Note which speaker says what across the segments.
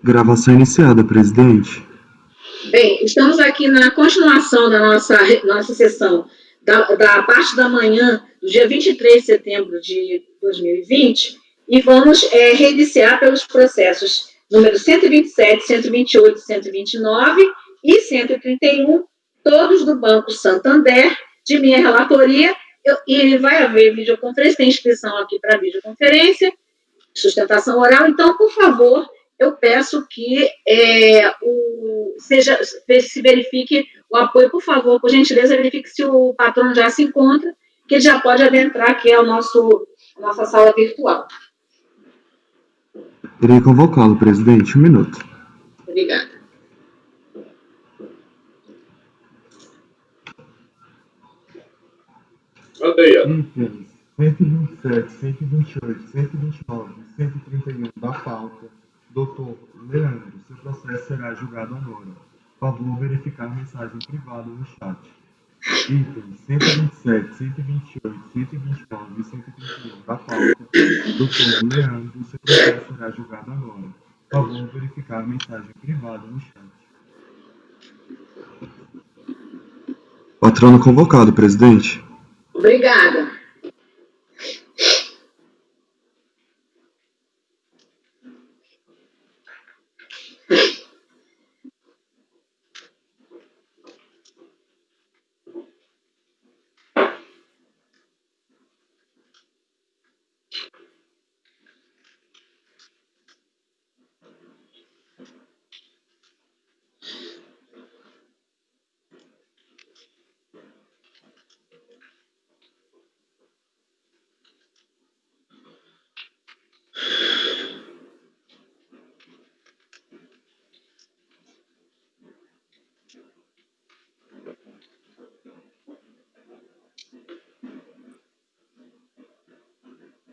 Speaker 1: Gravação iniciada, presidente.
Speaker 2: Bem, estamos aqui na continuação da nossa sessão da parte da manhã do dia 23 de setembro de 2020 e vamos reiniciar pelos processos número 127, 128, 129 e 131, todos do Banco Santander, de minha relatoria, e vai haver videoconferência, tem inscrição aqui para videoconferência, sustentação oral, então, por favor, eu peço que se verifique o apoio, por favor, por gentileza, verifique se o patrono já se encontra, que ele já pode adentrar aqui ao nossa sala virtual.
Speaker 1: Irei convocá-lo, presidente. 1 minuto.
Speaker 2: Obrigada.
Speaker 1: Itens 127, 128, 129 e 131 da pauta. Doutor Leandro, seu processo será julgado agora. Por favor, verificar mensagem privada no chat. Itens 127, 128, 129 e 131 da pauta. Doutor Leandro, seu processo será julgado agora. Por favor, verificar mensagem privada no chat. Patrono convocado, presidente.
Speaker 2: Obrigada.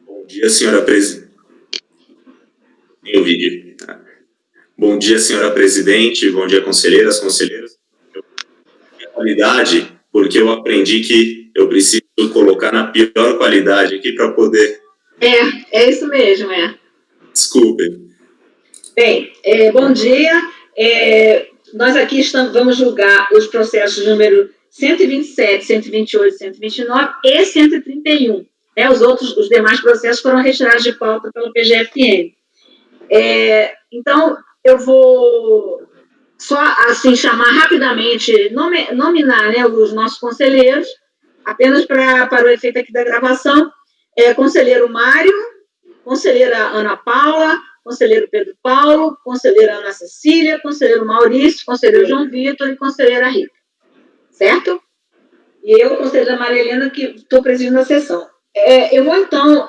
Speaker 3: Bom dia, senhora presidente. Tem o vídeo. Bom dia, senhora presidente. Bom dia, conselheiras, conselheiros. Qualidade, porque eu aprendi que eu preciso colocar na pior qualidade aqui para poder...
Speaker 2: É isso mesmo,
Speaker 3: Desculpem.
Speaker 2: Bem, bom dia. Nós aqui vamos julgar os processos número 127, 128, 129 e 131. Os demais processos foram retirados de pauta pelo PGFN. Então, eu vou só assim chamar rapidamente, nominar os nossos conselheiros, apenas para o efeito aqui da gravação. Conselheiro Mário, conselheira Ana Paula, conselheiro Pedro Paulo, conselheira Ana Cecília, conselheiro Maurício, conselheiro João Vitor e conselheira Rita. Certo? E eu, conselheira Maria Helena, que estou presidindo a sessão. Eu vou, então,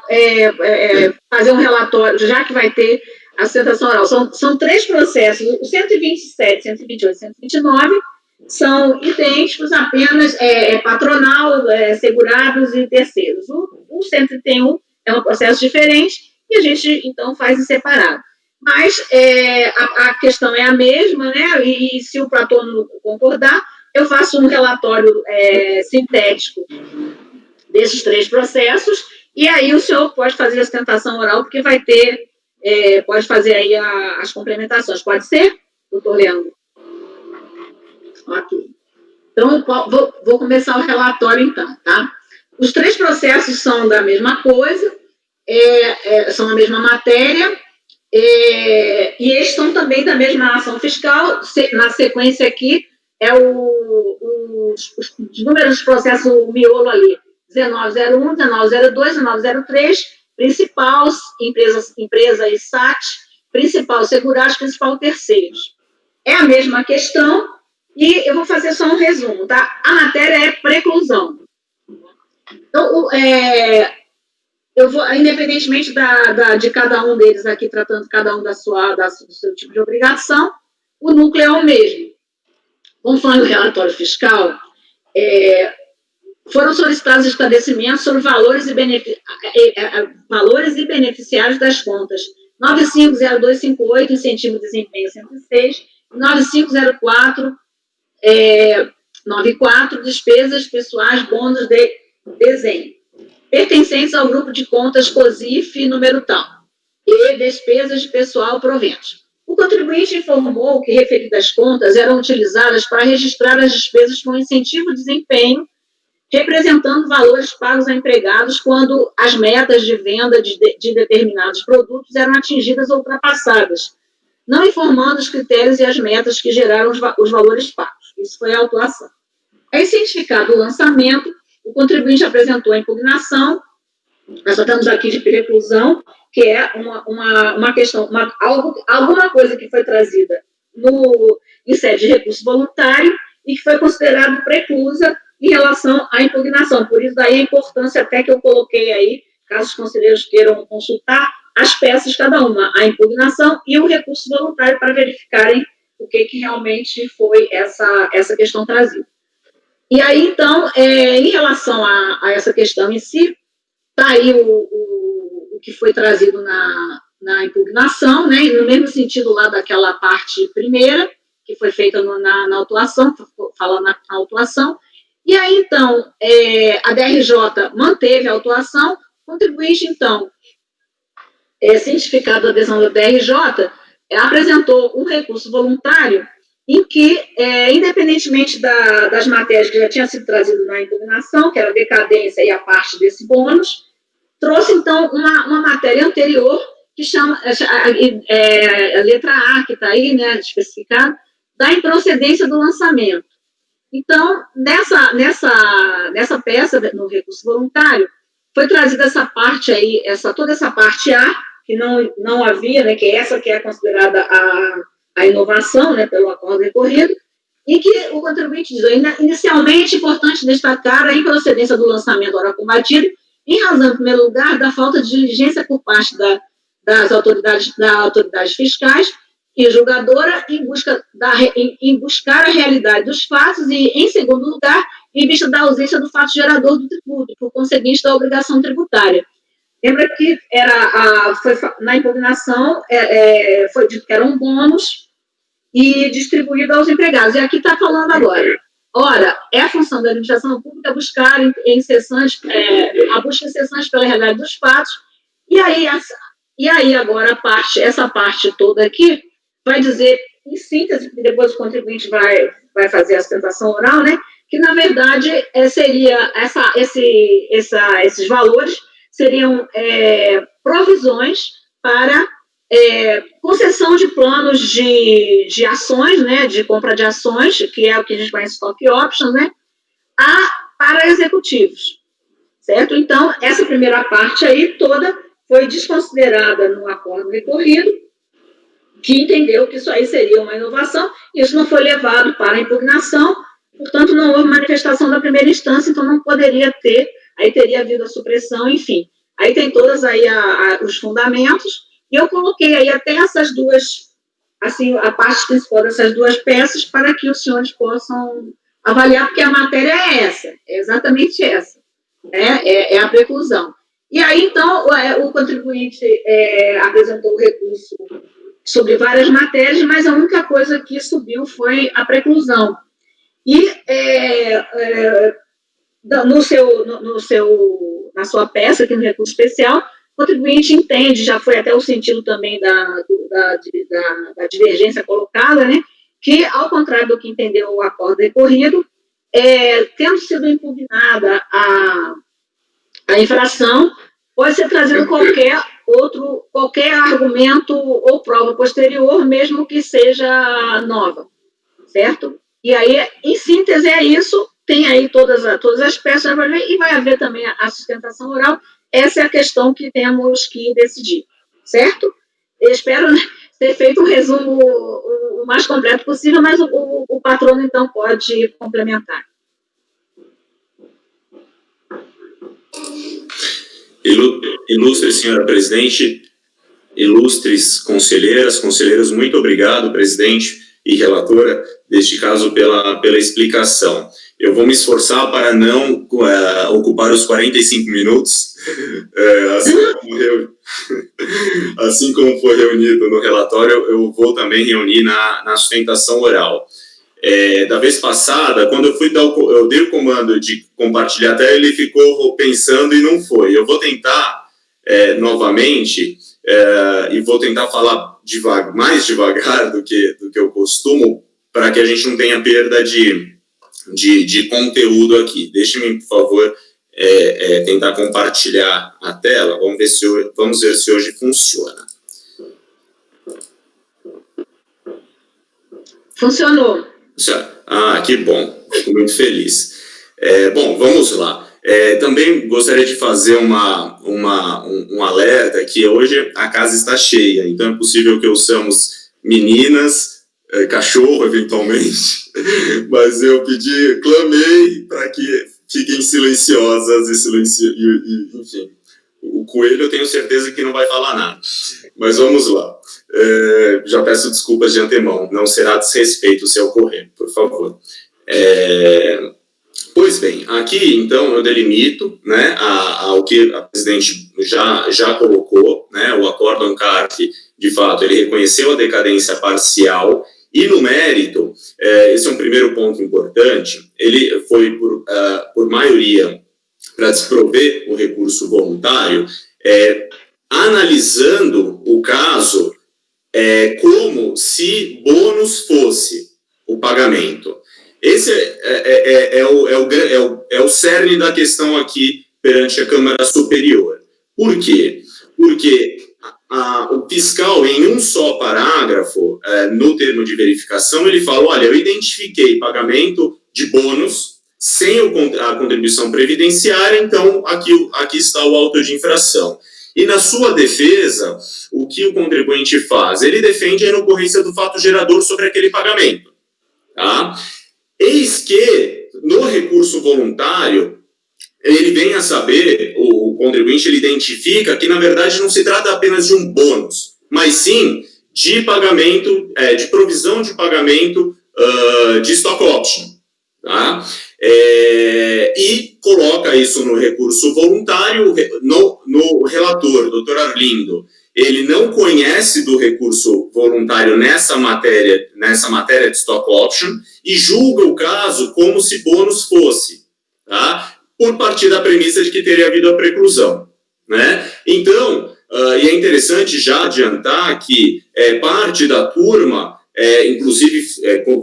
Speaker 2: fazer um relatório, já que vai ter a sustentação oral. São 3 processos. O 127, 128 e 129 são idênticos, apenas patronal, segurados e terceiros. O 131 é um processo diferente e a gente, então, faz em separado. Mas a questão é a mesma, né? E se o patrono concordar, eu faço um relatório sintético desses 3 processos, e aí o senhor pode fazer a sustentação oral, porque vai ter, pode fazer aí as complementações. Pode ser, doutor Leandro? Ok. Então, vou começar o relatório, então, tá? Os 3 processos são da mesma coisa, são a mesma matéria, e eles são também da mesma ação fiscal. Na sequência aqui, os números de processo, o miolo ali, 1901, 1902, 1903, principal, empresa e SAT, principal segurados, principal terceiros. É a mesma questão, e eu vou fazer só um resumo, tá? A matéria é preclusão. Então, eu vou, independentemente de cada um deles aqui, tratando cada um do seu tipo de obrigação, o núcleo é o mesmo. Conforme o relatório fiscal, foram solicitados esclarecimentos sobre valores e beneficiários das contas 950258, incentivo desempenho 106, 9504, 94, despesas pessoais, bônus de desenho, pertencentes ao grupo de contas COSIF número tal, e despesas de pessoal proventos. O contribuinte informou que referidas contas eram utilizadas para registrar as despesas com incentivo de desempenho, representando valores pagos a empregados quando as metas de venda de determinados produtos eram atingidas ou ultrapassadas, não informando os critérios e as metas que geraram os valores pagos. Isso foi a autuação. Aí, cientificado o lançamento, o contribuinte apresentou a impugnação. Nós só estamos aqui de preclusão, que é uma questão, alguma coisa que foi trazida em sede de recurso voluntário e que foi considerado preclusa em relação à impugnação. Por isso, daí a importância até que eu coloquei aí, caso os conselheiros queiram consultar, as peças, cada uma, a impugnação e o recurso voluntário, para verificarem o que realmente foi essa questão trazida. E aí, então, em relação a essa questão em si, está aí o que foi trazido na impugnação, né, no mesmo sentido lá daquela parte primeira, que foi feita na autuação, falando na autuação. E aí, então, a DRJ manteve a autuação, o contribuinte, então, cientificado da adesão da DRJ, apresentou um recurso voluntário em que, independentemente das matérias que já tinham sido trazidas na impugnação, que era a decadência e a parte desse bônus, trouxe, então, uma matéria anterior, que chama, a letra A, que está aí, né, especificada, da improcedência do lançamento. Então, nessa peça, no recurso voluntário, foi trazida essa parte aí, toda essa parte A, que não havia, né, que é essa que é considerada a inovação, né, pelo acordo recorrido, em que o contribuinte diz, inicialmente, é importante destacar a improcedência do lançamento ora combatido, em razão, em primeiro lugar, da falta de diligência por parte das autoridades fiscais e julgadora em buscar a realidade dos fatos e, em segundo lugar, em vista da ausência do fato gerador do tributo, por conseguinte da obrigação tributária. Lembra que na impugnação foi dito que era um bônus e distribuído aos empregados. E aqui está falando agora. Ora, é função da administração pública buscar incessantes, a busca incessante pela realidade dos fatos, e aí agora essa parte toda aqui vai dizer, em síntese, que depois o contribuinte vai fazer a sustentação oral, né, que, na verdade, seria esses valores seriam provisões para concessão de planos de ações, né, de compra de ações, que é o que a gente conhece stock options, né, para executivos, certo? Então, essa primeira parte aí toda foi desconsiderada no acordo recorrido, que entendeu que isso aí seria uma inovação, e isso não foi levado para a impugnação, portanto, não houve manifestação da primeira instância, então não poderia ter, aí teria havido a supressão, enfim. Aí tem todas aí os fundamentos, e eu coloquei aí até essas duas, assim, a parte principal dessas duas peças, para que os senhores possam avaliar, porque a matéria é essa, é exatamente essa, é a preclusão. E aí, então, o contribuinte apresentou o recurso sobre várias matérias, mas a única coisa que subiu foi a preclusão. E na sua peça, aqui no recurso especial, o contribuinte entende, já foi até o sentido também da divergência colocada, né, que, ao contrário do que entendeu o acordo recorrido, tendo sido impugnada a infração, pode ser trazido qualquer argumento ou prova posterior, mesmo que seja nova, certo? E aí, em síntese, é isso, tem aí todas as peças, e vai haver também a sustentação oral. Essa é a questão que temos que decidir, certo? Eu espero ter feito um resumo o mais completo possível, mas o patrono, então, pode complementar.
Speaker 3: Ilustre senhora presidente, ilustres conselheiros, muito obrigado, presidente e relatora, deste caso, pela explicação. Eu vou me esforçar para não ocupar os 45 minutos, assim como foi reunido no relatório, eu vou também reunir na sustentação oral. Da vez passada, quando eu dei o comando de compartilhar, até ele ficou pensando e não foi. Eu vou tentar, novamente, e vou tentar falar mais devagar do que eu costumo, para que a gente não tenha perda de conteúdo aqui. Deixe-me, por favor, tentar compartilhar a tela. Vamos ver se hoje funciona.
Speaker 2: Funcionou.
Speaker 3: Ah, que bom. Fico muito feliz. Bom, vamos lá. Também gostaria de fazer um alerta que hoje a casa está cheia, então é possível que ouçamos meninas, cachorro, eventualmente, mas eu clamei para que fiquem silenciosas enfim, o coelho eu tenho certeza que não vai falar nada, mas vamos lá. Já peço desculpas de antemão, não será desrespeito se ocorrer, por favor. Pois bem, aqui então eu delimito, né, ao que a presidente já colocou, né, o acórdão CARF, de fato, ele reconheceu a decadência parcial e no mérito, esse é um primeiro ponto importante, ele foi por maioria para desprover o recurso voluntário, analisando o caso como se bônus fosse o pagamento. Esse é o cerne da questão aqui perante a Câmara Superior. Por quê? Porque o fiscal, em um só parágrafo, no termo de verificação, ele fala, olha, eu identifiquei pagamento de bônus sem a contribuição previdenciária, então aqui está o auto de infração. E na sua defesa, o que o contribuinte faz? Ele defende a inocorrência do fato gerador sobre aquele pagamento. Tá? Eis que, no recurso voluntário, ele vem a saber, o contribuinte ele identifica que, na verdade, não se trata apenas de um bônus, mas sim de pagamento, de provisão de pagamento de stock option. Tá? E coloca isso no recurso voluntário, no relator, doutor Arlindo, ele não conhece do recurso voluntário nessa matéria de stock option e julga o caso como se bônus fosse, tá? Por partir da premissa de que teria havido a preclusão, né? Então, e é interessante já adiantar que parte da turma, inclusive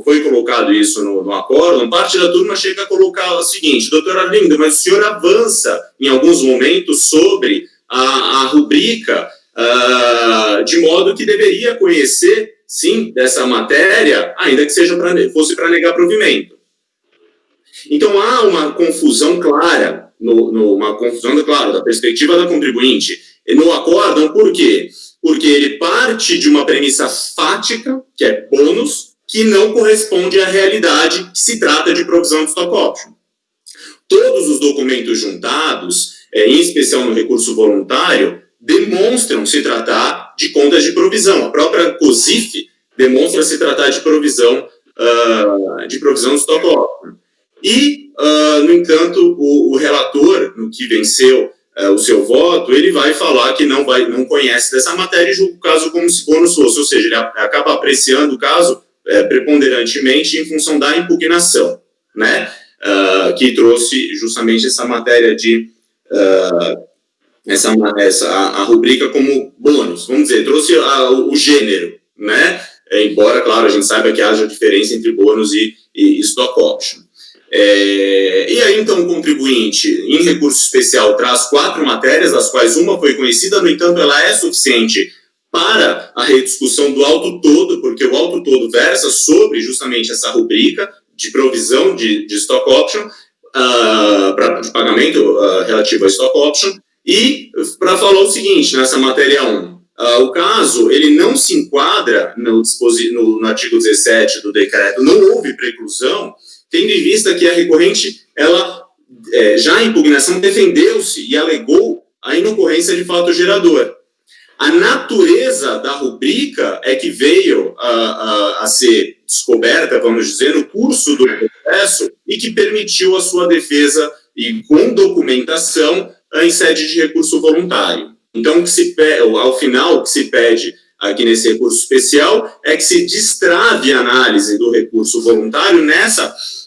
Speaker 3: foi colocado isso no acórdão, parte da turma chega a colocar o seguinte, doutor Arlindo, mas o senhor avança em alguns momentos sobre a rubrica, de modo que deveria conhecer, sim, dessa matéria, ainda que fosse para negar provimento. Então, há uma confusão clara, da perspectiva da contribuinte, no acórdão, por quê? Porque ele parte de uma premissa fática, que é bônus, que não corresponde à realidade, que se trata de provisão de stock option. Todos os documentos juntados, em especial no recurso voluntário, demonstram se tratar de contas de provisão. A própria COSIF demonstra se tratar de provisão de stock option. E, no entanto, o relator, no que venceu o seu voto, ele vai falar que não conhece dessa matéria e julga o caso como se bônus fosse, ou seja, ele acaba apreciando o caso preponderantemente em função da impugnação, né? Que trouxe justamente essa matéria a rubrica como bônus, vamos dizer, trouxe o gênero, né? Embora, claro, a gente saiba que haja diferença entre bônus e stock option. E aí, então, o contribuinte, em recurso especial, traz 4 matérias, das quais uma foi conhecida, no entanto, ela é suficiente para a rediscussão do auto todo, porque o auto todo versa sobre justamente essa rubrica de provisão de stock option, de pagamento relativo a stock option, e para falar o seguinte, nessa matéria 1, o caso, ele não se enquadra no artigo 17 do decreto, não houve preclusão, tendo em vista que a recorrente, ela, já em impugnação, defendeu-se e alegou a inocorrência de fato gerador. A natureza da rubrica é que veio a ser descoberta, vamos dizer, no curso do processo e que permitiu a sua defesa e com documentação em sede de recurso voluntário. Então, ao final, o que se pede aqui nesse recurso especial é que se destrave a análise do recurso voluntário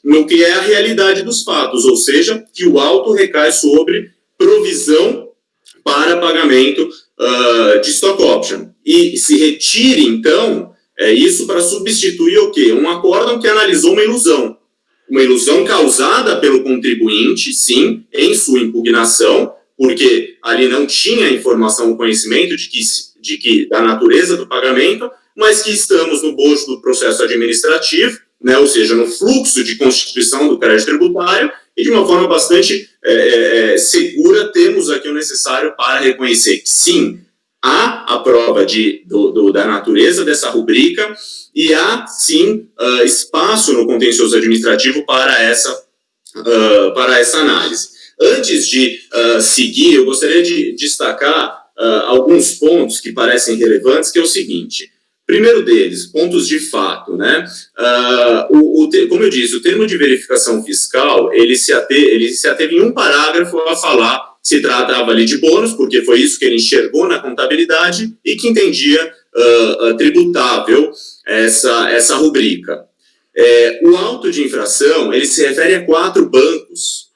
Speaker 3: no que é a realidade dos fatos, ou seja, que o auto recai sobre provisão para pagamento de stock option. E se retire, então, isso para substituir o quê? Um acórdão que analisou uma ilusão causada pelo contribuinte, sim, em sua impugnação, porque ali não tinha informação ou conhecimento da natureza do pagamento, mas que estamos no bojo do processo administrativo, né, ou seja, no fluxo de constituição do crédito tributário, e de uma forma bastante segura temos aqui o necessário para reconhecer que, sim, há a prova da natureza dessa rubrica e há, sim, espaço no contencioso administrativo para essa análise. Antes de seguir, eu gostaria de destacar alguns pontos que parecem relevantes, que é o seguinte. Primeiro deles, pontos de fato, né? Como eu disse, o termo de verificação fiscal, ele se ateve em um parágrafo a falar que se tratava ali de bônus, porque foi isso que ele enxergou na contabilidade e que entendia tributável essa rubrica. O auto de infração, ele se refere a 4 bancos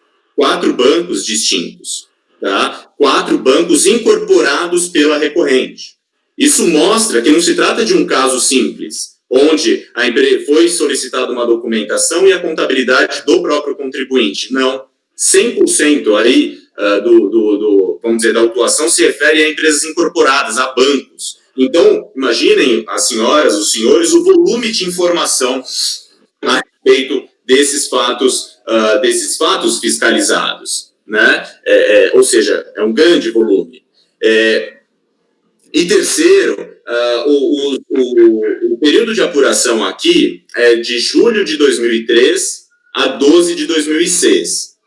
Speaker 3: distintos, tá? 4 bancos incorporados pela recorrente. Isso mostra que não se trata de um caso simples, onde foi solicitada uma documentação e a contabilidade do próprio contribuinte. Não, 100% aí vamos dizer, da autuação se refere a empresas incorporadas, a bancos. Então, imaginem, as senhoras, os senhores, o volume de informação a respeito desses fatos fiscalizados, né? Ou seja, é um grande volume. E terceiro, o período de apuração aqui é de julho de 2003 a 12 de 2006.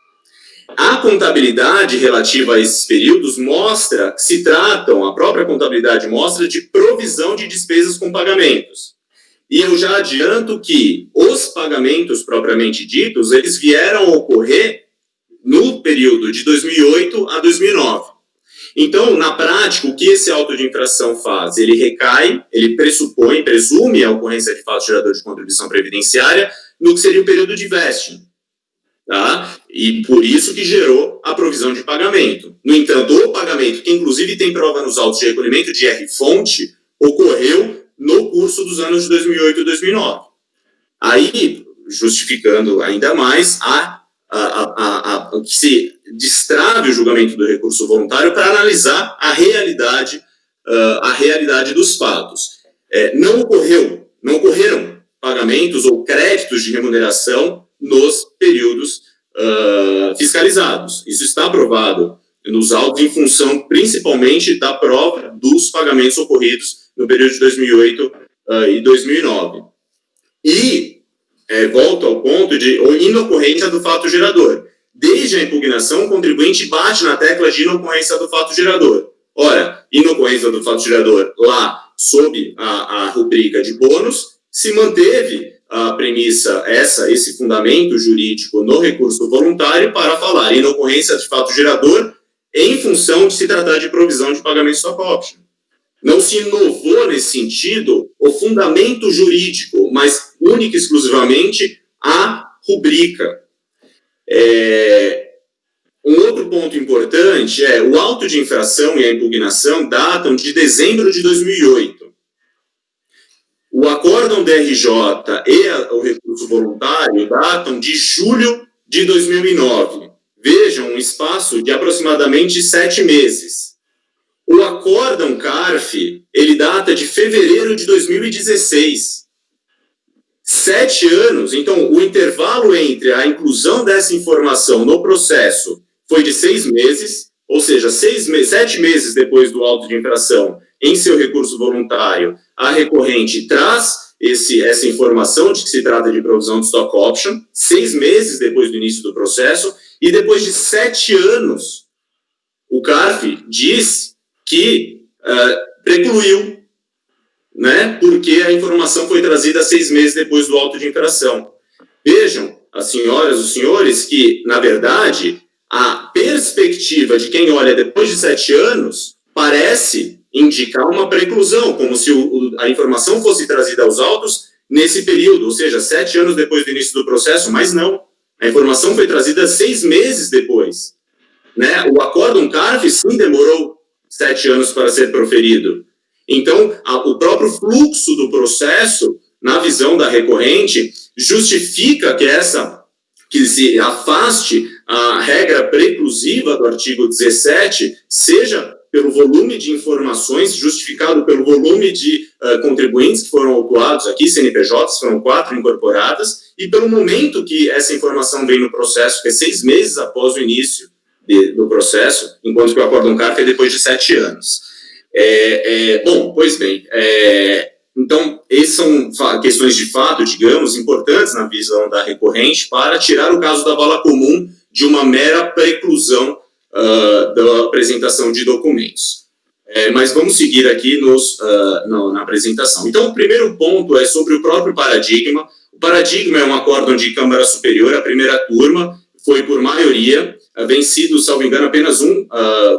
Speaker 3: A contabilidade relativa a esses períodos mostra que a própria contabilidade mostra de provisão de despesas com pagamentos. E eu já adianto que os pagamentos propriamente ditos, eles vieram a ocorrer no período de 2008 a 2009. Então, na prática, o que esse auto de infração faz? Ele presume a ocorrência de fato gerador de contribuição previdenciária no que seria o período de vesting. Tá? E por isso que gerou a provisão de pagamento. No entanto, o pagamento, que inclusive tem prova nos autos de recolhimento de R-fonte, ocorreu no curso dos anos de 2008 e 2009. Aí, justificando ainda mais que se destrave o julgamento do recurso voluntário para analisar a realidade dos fatos. Não ocorreram pagamentos ou créditos de remuneração nos períodos fiscalizados. Isso está aprovado nos autos em função, principalmente, da prova dos pagamentos ocorridos no período de 2008 e 2009. E volto ao ponto de inocorrência do fato gerador. Desde a impugnação, o contribuinte bate na tecla de inocorrência do fato gerador. Ora, inocorrência do fato gerador lá, sob a rubrica de bônus, se manteve a premissa, esse fundamento jurídico no recurso voluntário para falar inocorrência de fato gerador em função de se tratar de provisão de pagamento stock option. Não se inovou nesse sentido o fundamento jurídico, mas única e exclusivamente a rubrica. Um outro ponto importante o auto de infração e a impugnação datam de dezembro de 2008. O acórdão DRJ e o recurso voluntário datam de julho de 2009. Vejam, um espaço de aproximadamente 7 meses. O acórdão CARF, ele data de fevereiro de 2016. 7 anos, então o intervalo entre a inclusão dessa informação no processo foi de 6 meses, ou seja, 7 meses depois do auto de infração, em seu recurso voluntário, a recorrente traz essa informação de que se trata de provisão de stock option, 6 meses depois do início do processo, e depois de 7 anos, o CARF diz que precluiu, né, porque a informação foi trazida 6 meses depois do auto de infração. Vejam, as senhoras, os senhores, que, na verdade, a perspectiva de quem olha depois de 7 anos parece indicar uma preclusão, como se a informação fosse trazida aos autos nesse período, ou seja, 7 anos depois do início do processo, mas não. A informação foi trazida 6 meses depois. Né? O acórdão CARF, sim, demorou 7 anos para ser proferido. Então, o próprio fluxo do processo, na visão da recorrente, justifica que se afaste a regra preclusiva do artigo 17, seja pelo volume de informações, justificado pelo volume de contribuintes que foram autuados aqui, CNPJs, foram 4 incorporadas, e pelo momento que essa informação vem no processo, que é 6 meses após o início do processo, enquanto que o acórdão CARF é depois de 7 anos. Bom, pois bem, então, essas são questões de fato, digamos, importantes na visão da recorrente para tirar o caso da vala comum de uma mera preclusão da apresentação de documentos. Mas vamos seguir aqui na apresentação. Então, o primeiro ponto é sobre o próprio paradigma. O paradigma é um acórdão de Câmara Superior, a primeira turma, foi por maioria, vencido, salvo engano, apenas um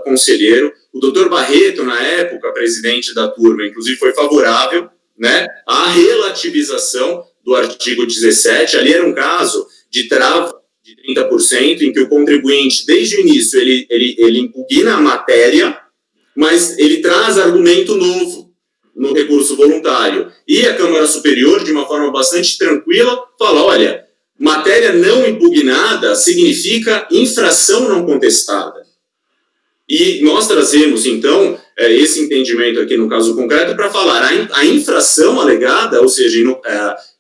Speaker 3: conselheiro. O doutor Barreto, na época, presidente da turma, inclusive foi favorável, né, à relativização do artigo 17. Ali era um caso de trava de 30%, em que o contribuinte, desde o início, ele impugna a matéria, mas ele traz argumento novo no recurso voluntário. E a Câmara Superior, de uma forma bastante tranquila, fala, olha, matéria não impugnada significa infração não contestada. E nós trazemos, então, esse entendimento aqui no caso concreto para falar a infração alegada, ou seja,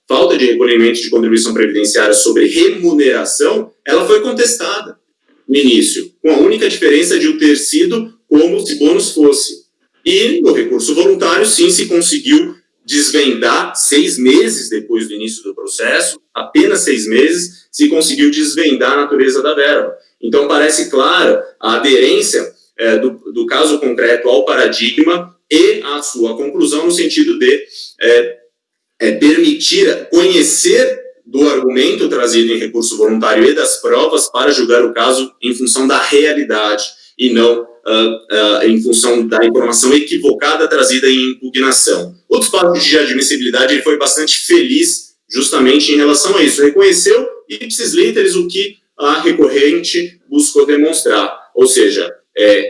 Speaker 3: falta de recolhimento de contribuição previdenciária sobre remuneração, ela foi contestada no início, com a única diferença de o ter sido como se bônus fosse. E no recurso voluntário, sim, se conseguiu desvendar 6 meses depois do início do processo, apenas 6 meses, se conseguiu desvendar a natureza da verba. Então, parece clara a aderência do caso concreto ao paradigma e a sua conclusão no sentido de permitir conhecer do argumento trazido em recurso voluntário e das provas para julgar o caso em função da realidade e não em função da informação equivocada trazida em impugnação. O despacho de admissibilidade ele foi bastante feliz justamente em relação a isso. Reconheceu ipsis literis o que a recorrente buscou demonstrar, ou seja,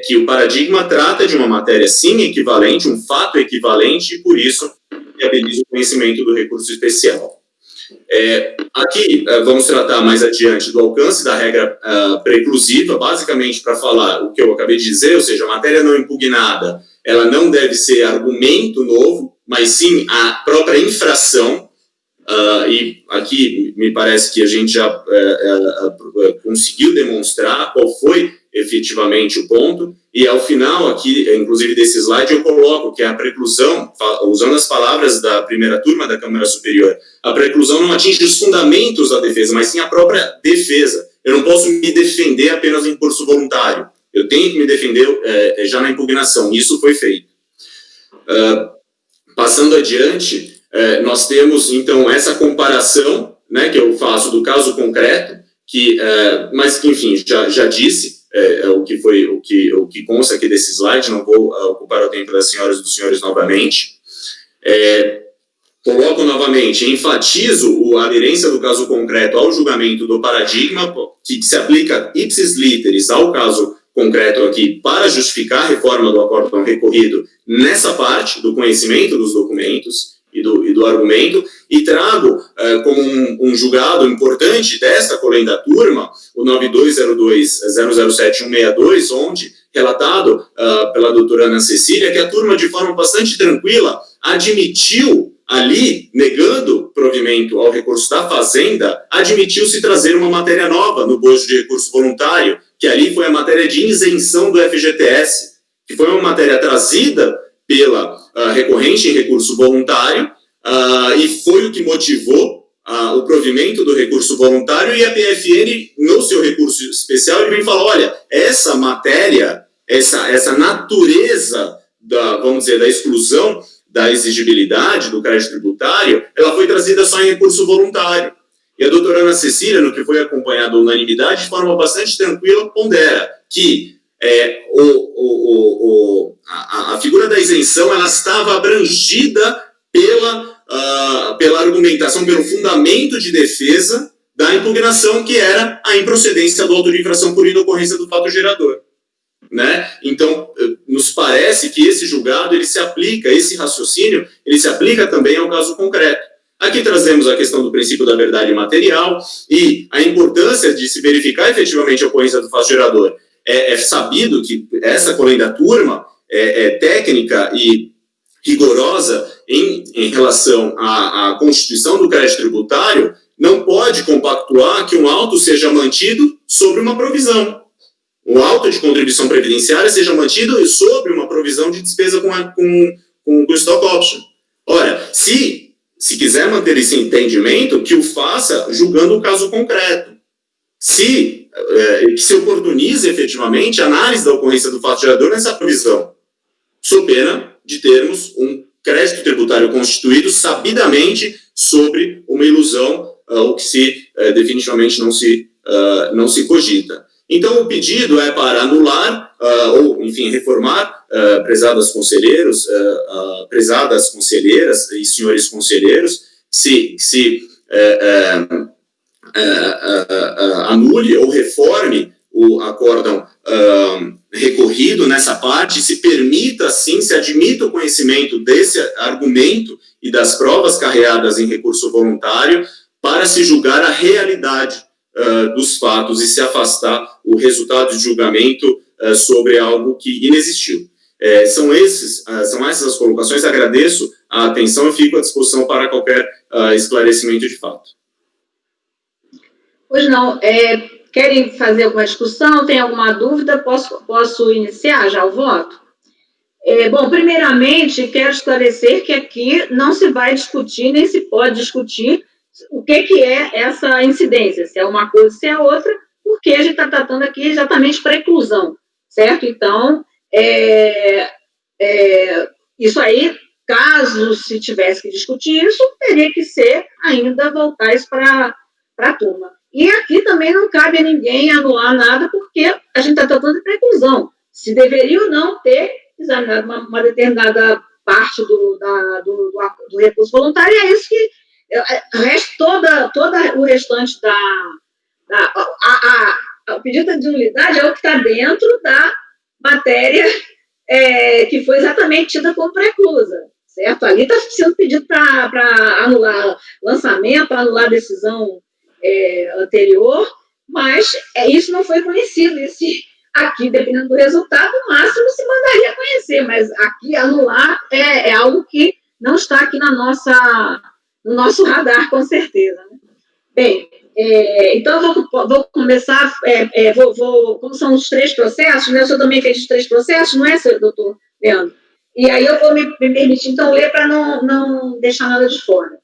Speaker 3: que o paradigma trata de uma matéria sim equivalente, um fato equivalente, e por isso viabiliza o conhecimento do recurso especial. Aqui vamos tratar mais adiante do alcance da regra preclusiva, basicamente para falar o que eu acabei de dizer, ou seja, a matéria não impugnada, ela não deve ser argumento novo, mas sim a própria infração, e aqui me parece que a gente já conseguiu demonstrar qual foi efetivamente o ponto, e ao final aqui, inclusive desse slide, eu coloco que a preclusão, usando as palavras da primeira turma da Câmara Superior, a preclusão não atinge os fundamentos da defesa, mas sim a própria defesa. Eu não posso me defender apenas em curso voluntário, eu tenho que me defender já na impugnação, e isso foi feito. Passando adiante, nós temos, então, essa comparação, né, que eu faço do caso concreto, mas que, enfim, já disse, o que consta aqui desse slide, não vou ocupar o tempo das senhoras e dos senhores novamente. Coloco novamente, enfatizo a aderência do caso concreto ao julgamento do paradigma, que se aplica ipsis literis ao caso concreto aqui para justificar a reforma do acórdão recorrido nessa parte do conhecimento dos documentos e do argumento, e trago como um julgado importante desta colenda turma, o 9202-007162, onde, relatado pela doutora Ana Cecília, que a turma, de forma bastante tranquila, admitiu ali, negando provimento ao recurso da Fazenda, admitiu-se trazer uma matéria nova no bojo de recurso voluntário, que ali foi a matéria de isenção do FGTS, que foi uma matéria trazida pela recorrente em recurso voluntário, e foi o que motivou o provimento do recurso voluntário, e a PFN, no seu recurso especial, ele vem falar, olha, essa matéria, essa natureza vamos dizer, da exclusão da exigibilidade do crédito tributário, ela foi trazida só em recurso voluntário. E a doutora Ana Cecília, no que foi acompanhado a unanimidade, de forma bastante tranquila, pondera que a figura da isenção ela estava abrangida pela argumentação, pelo fundamento de defesa da impugnação, que era a improcedência do auto de infração por inocorrência do fato gerador. né? Então, nos parece que esse julgado, ele se aplica, esse raciocínio, ele se aplica também ao caso concreto. Aqui trazemos a questão do princípio da verdade material e a importância de se verificar efetivamente a ocorrência do fato gerador. É sabido que essa colei da turma é técnica e rigorosa em relação à constituição do crédito tributário, não pode compactuar que um auto seja mantido sobre uma provisão. O auto de contribuição previdenciária seja mantido sobre uma provisão de despesa com stock option. Ora, se quiser manter esse entendimento, que o faça julgando o caso concreto. Que se oportunize efetivamente a análise da ocorrência do fato gerador nessa provisão, sob pena de termos um crédito tributário constituído sabidamente sobre uma ilusão, o que definitivamente não se cogita. Então, o pedido é para anular, ou, enfim, reformar, prezadas conselheiras e senhores conselheiros, se anule ou reforme o acórdão recorrido nessa parte, se permita, sim, se admita o conhecimento desse argumento e das provas carreadas em recurso voluntário para se julgar a realidade dos fatos e se afastar o resultado de julgamento sobre algo que inexistiu. São essas as colocações. Agradeço a atenção e fico à disposição para qualquer esclarecimento de fato.
Speaker 2: Pois não. Querem fazer alguma discussão? Tem alguma dúvida? Posso iniciar já o voto? Bom, primeiramente, quero esclarecer que aqui não se vai discutir, nem se pode discutir o que é essa incidência, se é uma coisa, se é outra, porque a gente está tratando aqui exatamente para inclusão, certo? Então, isso aí, caso se tivesse que discutir isso, teria que ser ainda voltar isso para a turma. E aqui também não cabe a ninguém anular nada, porque a gente está tratando de preclusão. Se deveria ou não ter examinado uma determinada parte do recurso voluntário, é isso que toda o restante o pedido de nulidade é o que está dentro da matéria que foi exatamente tida como preclusa, certo? Ali está sendo pedido para anular lançamento, para anular decisão anterior, mas isso não foi conhecido. Aqui, dependendo do resultado, no máximo se mandaria a conhecer, mas aqui anular é algo que não está aqui no nosso radar, com certeza. Né? Bem, então vou começar, como são os 3 processos, né? O senhor também fez os 3 processos, não é, doutor Leandro? E aí eu vou me permitir, então, ler para não deixar nada de fora.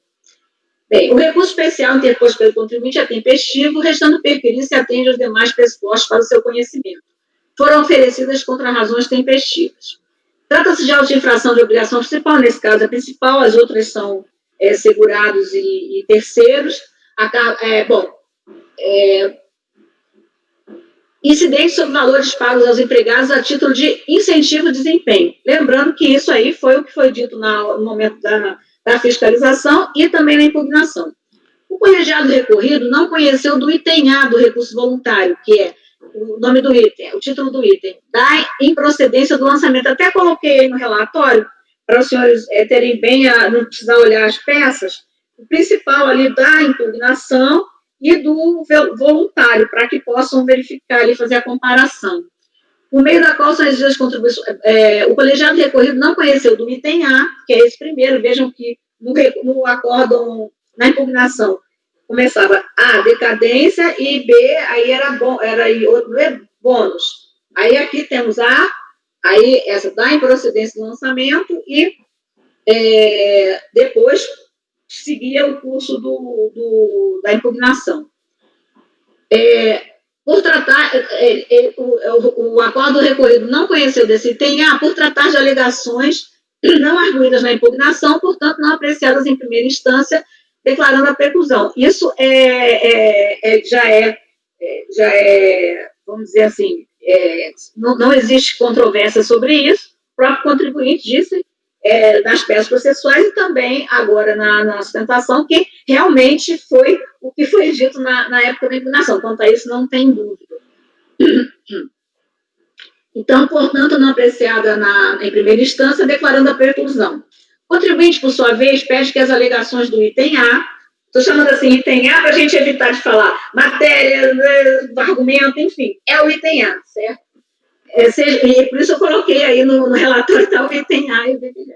Speaker 2: Bem, o recurso especial interposto pelo contribuinte é tempestivo, restando perquirir se atende aos demais pressupostos para o seu conhecimento. Foram oferecidas contrarrazões tempestivas. Trata-se de auto-infração de obrigação principal, nesse caso a principal, as outras são segurados e terceiros. Incidentes sobre valores pagos aos empregados a título de incentivo de desempenho. Lembrando que isso aí foi o que foi dito no momento da fiscalização e também na impugnação. O colegiado recorrido não conheceu do item A do recurso voluntário, que é o nome do item, o título do item, da improcedência do lançamento. Até coloquei aí no relatório, para os senhores terem bem, não precisar olhar as peças, o principal ali da impugnação e do voluntário, para que possam verificar ali, fazer a comparação. Por meio da qual são exigidas as contribuições. O colegiado recorrido não conheceu do item A, que é esse primeiro, vejam que no acórdão, na impugnação, começava A, decadência, e B, aí era bônus. Aí aqui temos A, aí essa da improcedência do lançamento, e depois seguia o curso da impugnação. Por tratar, o acórdão recorrido não conheceu desse item A, por tratar de alegações não arguídas na impugnação, portanto, não apreciadas em primeira instância, declarando a preclusão. Isso já é, vamos dizer assim, não existe controvérsia sobre isso. O próprio contribuinte disse nas peças processuais e também agora na sustentação que realmente foi o que foi dito na época da impugnação. Quanto a isso, não tem dúvida. Então, portanto, não apreciada em primeira instância, declarando a preclusão. O contribuinte, por sua vez, pede que as alegações do item A, estou chamando assim item A para a gente evitar de falar matéria, argumento, enfim, é o item A, certo? E por isso eu coloquei aí no relatório tá, o item A e o item B.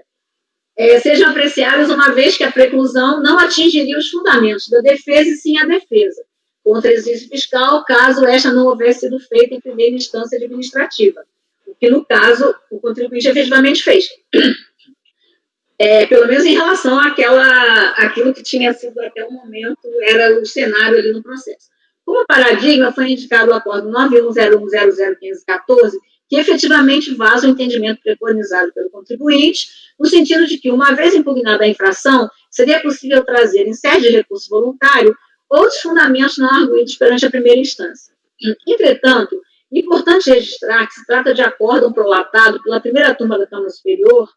Speaker 2: Sejam apreciadas uma vez que a preclusão não atingiria os fundamentos da defesa e sim a defesa contra exercício fiscal, caso esta não houvesse sido feita em primeira instância administrativa, o que, no caso, o contribuinte efetivamente fez. Pelo menos em relação àquilo que tinha sido até o momento, era o cenário ali no processo. Como paradigma, foi indicado o acordo 9101001514, que efetivamente vaza o entendimento preconizado pelo contribuinte, no sentido de que, uma vez impugnada a infração, seria possível trazer, em sede de recurso voluntário, outros fundamentos não arguídos perante a primeira instância. Entretanto, é importante registrar que se trata de acórdão prolatado pela primeira turma da Câmara Superior,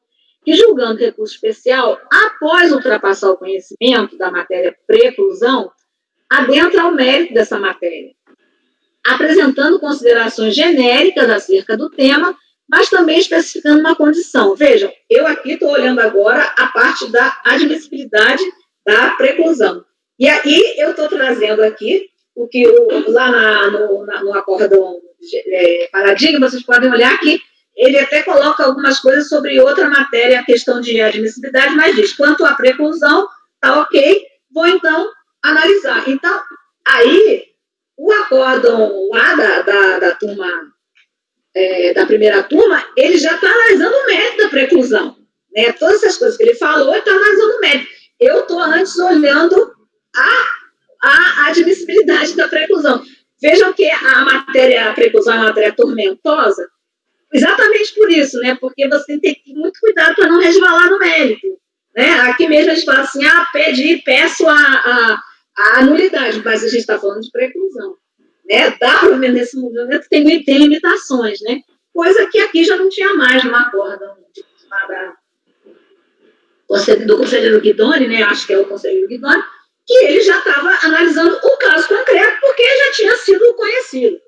Speaker 2: que, julgando recurso especial, após ultrapassar o conhecimento da matéria preclusão, adentra ao mérito dessa matéria, apresentando considerações genéricas acerca do tema, mas também especificando uma condição. Vejam, eu aqui estou olhando agora a parte da admissibilidade da preclusão. E aí eu estou trazendo aqui o que lá no acórdão paradigma, vocês podem olhar que ele até coloca algumas coisas sobre outra matéria, a questão de admissibilidade, mas diz, quanto à preclusão, tá ok, vou então analisar. Então, aí, o acórdão lá da turma, da primeira turma, ele já está analisando o mérito da preclusão. Né? Todas essas coisas que ele falou, ele está analisando o mérito. Eu estou antes olhando a admissibilidade da preclusão. Vejam que a preclusão é uma matéria tormentosa, exatamente por isso, né? Porque você tem que ter muito cuidado para não resvalar no mérito. Né? Aqui mesmo a gente fala assim, peço a anulidade, mas a gente está falando de preclusão. Né? Dá para ver nesse momento tem limitações, né? Coisa que aqui já não tinha mais no acórdão do conselheiro Guidoni, né? Acho que é o conselheiro Guidoni, que ele já estava analisando o caso concreto, porque já tinha sido conhecido.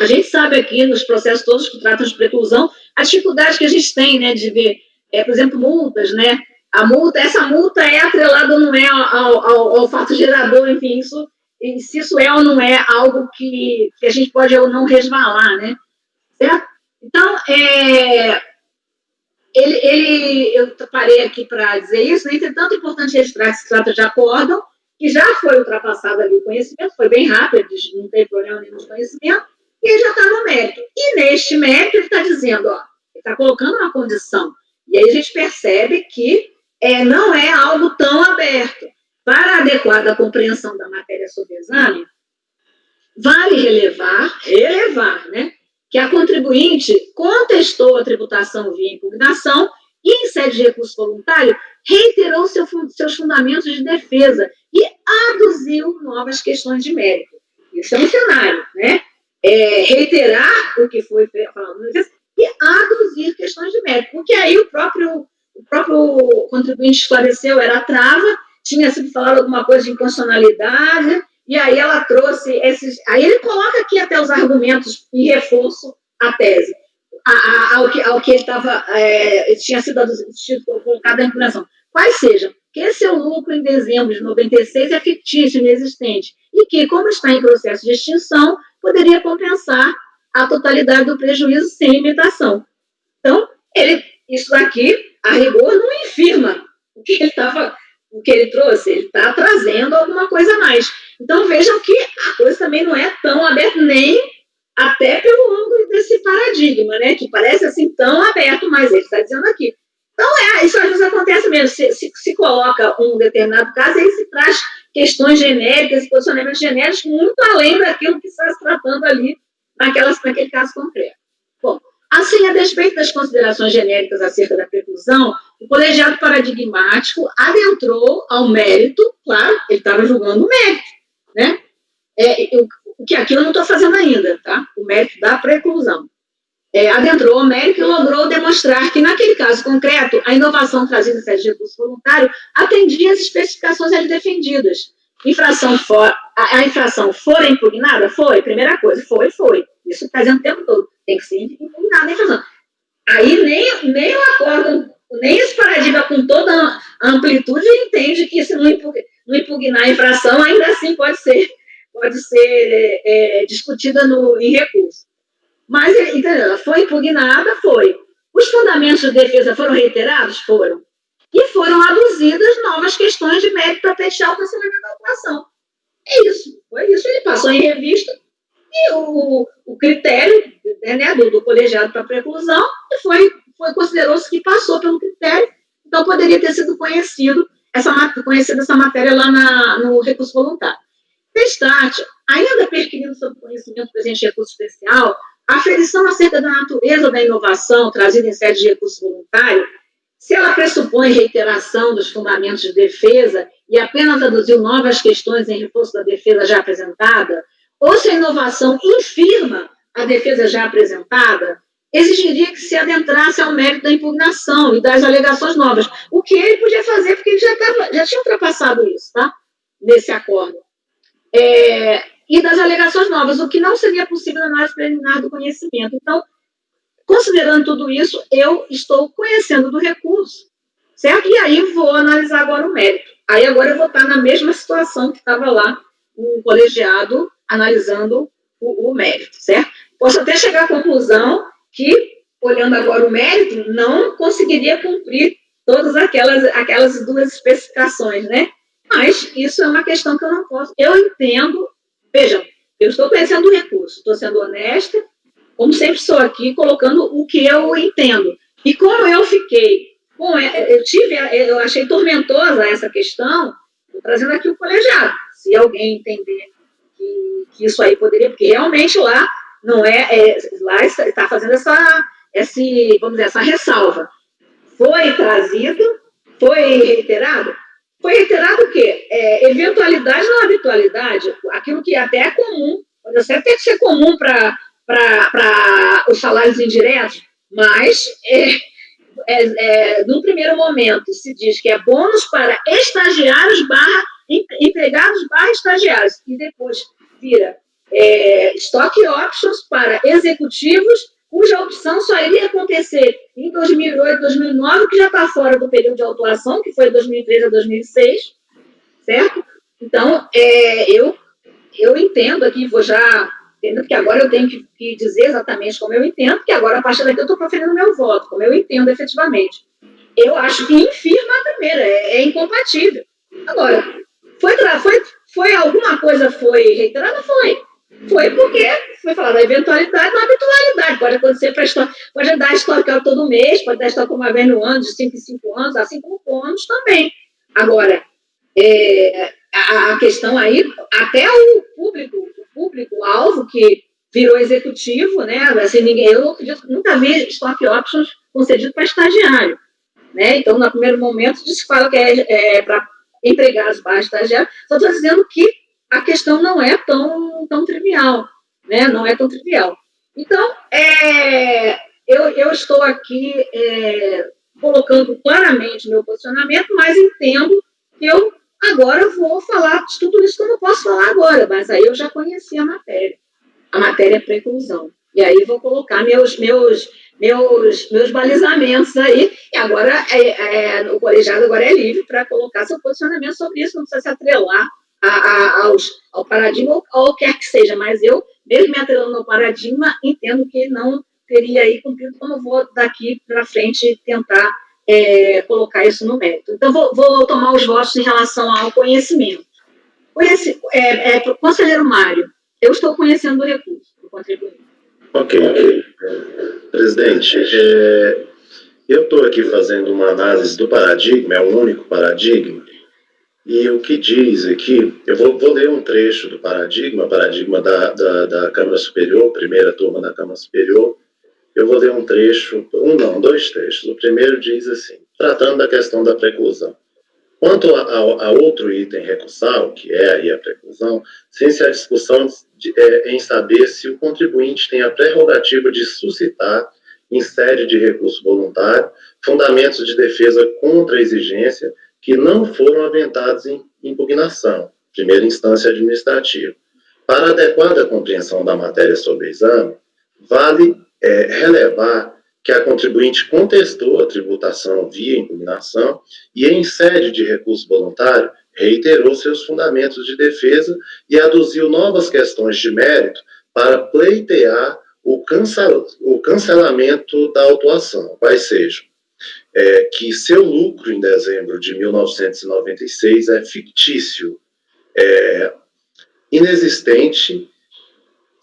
Speaker 2: A gente sabe aqui, nos processos todos que tratam de preclusão, a dificuldade que a gente tem, né, de ver, por exemplo, multas, né? Essa multa é atrelada ou não é ao fato gerador, enfim, se isso é ou não é algo que a gente pode ou não resvalar, né? Certo? Então, eu parei aqui para dizer isso, né? Entretanto, é importante registrar que se trata de acórdão, que já foi ultrapassado ali o conhecimento, foi bem rápido, não tem problema nenhum de conhecimento, e ele já está no mérito. E neste mérito, ele está dizendo, ele está colocando uma condição. E aí a gente percebe que não é algo tão aberto. Para a adequada compreensão da matéria sob exame, vale relevar, né, que a contribuinte contestou a tributação via impugnação e, em sede de recurso voluntário, reiterou seus fundamentos de defesa e aduziu novas questões de mérito. Isso é um cenário, né? Reiterar o que foi falado e aduzir questões de mérito, porque aí o próprio contribuinte esclareceu, era a trava, tinha sido falado alguma coisa de inconstitucionalidade, e aí ela trouxe aí ele coloca aqui até os argumentos em reforço à tese, ao que ele estava, tinha sido colocado na impugnação. Quais sejam? Que seu lucro em dezembro de 96 é fictício, inexistente, e que, como está em processo de extinção, poderia compensar a totalidade do prejuízo sem limitação. Então, isso daqui, a rigor, não infirma o que ele trouxe, ele está trazendo alguma coisa a mais. Então, vejam que a coisa também não é tão aberta, nem até pelo ângulo desse paradigma, né, que parece assim tão aberto, mas ele está dizendo aqui. Então, isso às vezes acontece mesmo, se coloca um determinado caso, aí se traz questões genéricas, posicionamentos genéricos, muito além daquilo que está se tratando ali naquele caso concreto. Bom, assim, a despeito das considerações genéricas acerca da preclusão, o colegiado paradigmático adentrou ao mérito, claro, ele estava julgando o mérito, né? O que aqui eu não estou fazendo ainda, tá? O mérito da preclusão. Adentrou ao mérito e logrou demonstrar que, naquele caso concreto, a inovação trazida em sede de recurso voluntário atendia às especificações ali defendidas. A infração foi impugnada? Foi, primeira coisa, foi. Isso está dizendo o tempo todo. tem que ser impugnada a infração. Aí nem o acórdão, nem esse paradigma com toda a amplitude entende que se não impugnar a infração, ainda assim pode ser discutida em recurso. Mas, entendeu? Ela foi impugnada, foi. Os fundamentos de defesa foram reiterados? Foram. E foram aduzidas novas questões de mérito para pleitear o cancelamento da autuação. É isso. Foi isso. Ele passou em revista e o critério, né, do colegiado para preclusão considerou-se que passou pelo critério, então poderia ter sido conhecida essa matéria lá no recurso voluntário. Destaque, ainda perquirindo sobre o conhecimento do presente recurso especial, a aferição acerca da natureza da inovação trazida em sede de recurso voluntário, se ela pressupõe reiteração dos fundamentos de defesa e apenas aduziu novas questões em reforço da defesa já apresentada, ou se a inovação infirma a defesa já apresentada, exigiria que se adentrasse ao mérito da impugnação e das alegações novas, o que ele podia fazer, porque ele já tinha ultrapassado isso, tá? Nesse acordo. E das alegações novas, o que não seria possível na análise preliminar do conhecimento. Então, considerando tudo isso, eu estou conhecendo do recurso, certo? E aí vou analisar agora o mérito. Aí agora eu vou estar na mesma situação que estava lá o colegiado analisando o mérito, certo? Posso até chegar à conclusão que, olhando agora o mérito, não conseguiria cumprir todas aquelas duas especificações, né? Mas isso é uma questão que eu não posso. Eu entendo, vejam, eu estou conhecendo o recurso, estou sendo honesta, como sempre sou aqui, colocando o que eu entendo. E como eu fiquei, eu achei tormentosa essa questão, estou trazendo aqui o colegiado. Se alguém entender que isso aí poderia, porque realmente lá não lá está fazendo vamos dizer, essa ressalva. Foi trazido, foi reiterado? Foi reiterado o quê? Eventualidade não habitualidade, aquilo que até é comum, pode até ter que ser comum para os salários indiretos, mas no primeiro momento se diz que é bônus para estagiários empregados estagiários, e depois vira stock options para executivos, cuja opção só iria acontecer em 2008, 2009, que já está fora do período de autuação, que foi de 2003 a 2006, certo? Então, eu entendo aqui, vou já entendendo que agora eu tenho que dizer exatamente como eu entendo, que agora, a partir daqui, eu estou proferindo meu voto, como eu entendo efetivamente. Eu acho que infirma a primeira, é incompatível. Agora, foi alguma coisa foi reiterada? Foi porque foi falado da eventualidade na habitualidade. Pode acontecer pode dar estoque todo mês, pode dar estoque uma vez no ano, de 5 em 5 anos, assim como bônus também. Agora, a questão aí, até o público-alvo que virou executivo, né? Assim, eu nunca vi stock options concedido para estagiário, né? Então, no primeiro momento, se fala que é para empregados estagiários, só estou dizendo que a questão não é tão trivial, né? Não é tão trivial. Então, eu estou aqui colocando claramente meu posicionamento, mas entendo que eu agora vou falar de tudo isso que eu não posso falar agora, mas aí eu já conheci a matéria é preclusão. E aí vou colocar meus balizamentos aí, e agora o colegiado agora é livre para colocar seu posicionamento sobre isso, não precisa se atrelar ao paradigma ou ao quer que seja, mas eu, mesmo me atrelando ao paradigma, entendo que não teria aí cumprido, então eu vou daqui para frente tentar colocar isso no mérito. Então, vou tomar os votos em relação ao conhecimento. Conselheiro Mário, eu estou conhecendo o recurso do contribuinte.
Speaker 4: Ok. Presidente, eu estou aqui fazendo uma análise do paradigma, é o único paradigma, e o que diz aqui, eu vou ler um trecho do paradigma da Câmara Superior, primeira turma da Câmara Superior. Eu vou ler um trecho, dois trechos. O primeiro diz assim, tratando da questão da preclusão. Quanto a outro item recursal, que é aí a preclusão, sem-se a discussão em saber se o contribuinte tem a prerrogativa de suscitar, em sede de recurso voluntário, fundamentos de defesa contra a exigência que não foram aventados em impugnação, primeira instância administrativa. Para adequada compreensão da matéria sob exame, vale relevar que a contribuinte contestou a tributação via impugnação e, em sede de recurso voluntário, reiterou seus fundamentos de defesa e aduziu novas questões de mérito para pleitear o cancelamento da autuação, quais sejam que seu lucro em dezembro de 1996 é fictício, inexistente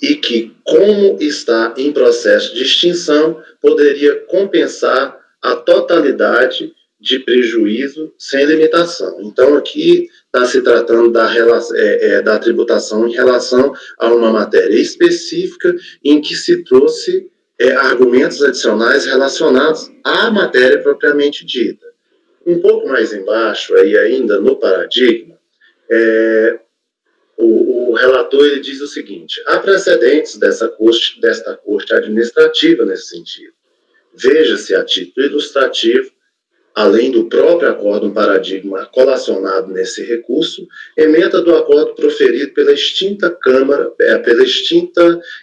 Speaker 4: e que, como está em processo de extinção, poderia compensar a totalidade de prejuízo sem limitação. Então, aqui está se tratando da tributação em relação a uma matéria específica em que se trouxe argumentos adicionais relacionados à matéria propriamente dita. Um pouco mais embaixo, aí ainda no paradigma, o relator ele diz o seguinte: há precedentes desta corte administrativa nesse sentido. Veja-se a título ilustrativo, além do próprio acórdão paradigma colacionado nesse recurso, ementa do acórdão proferido pela extinta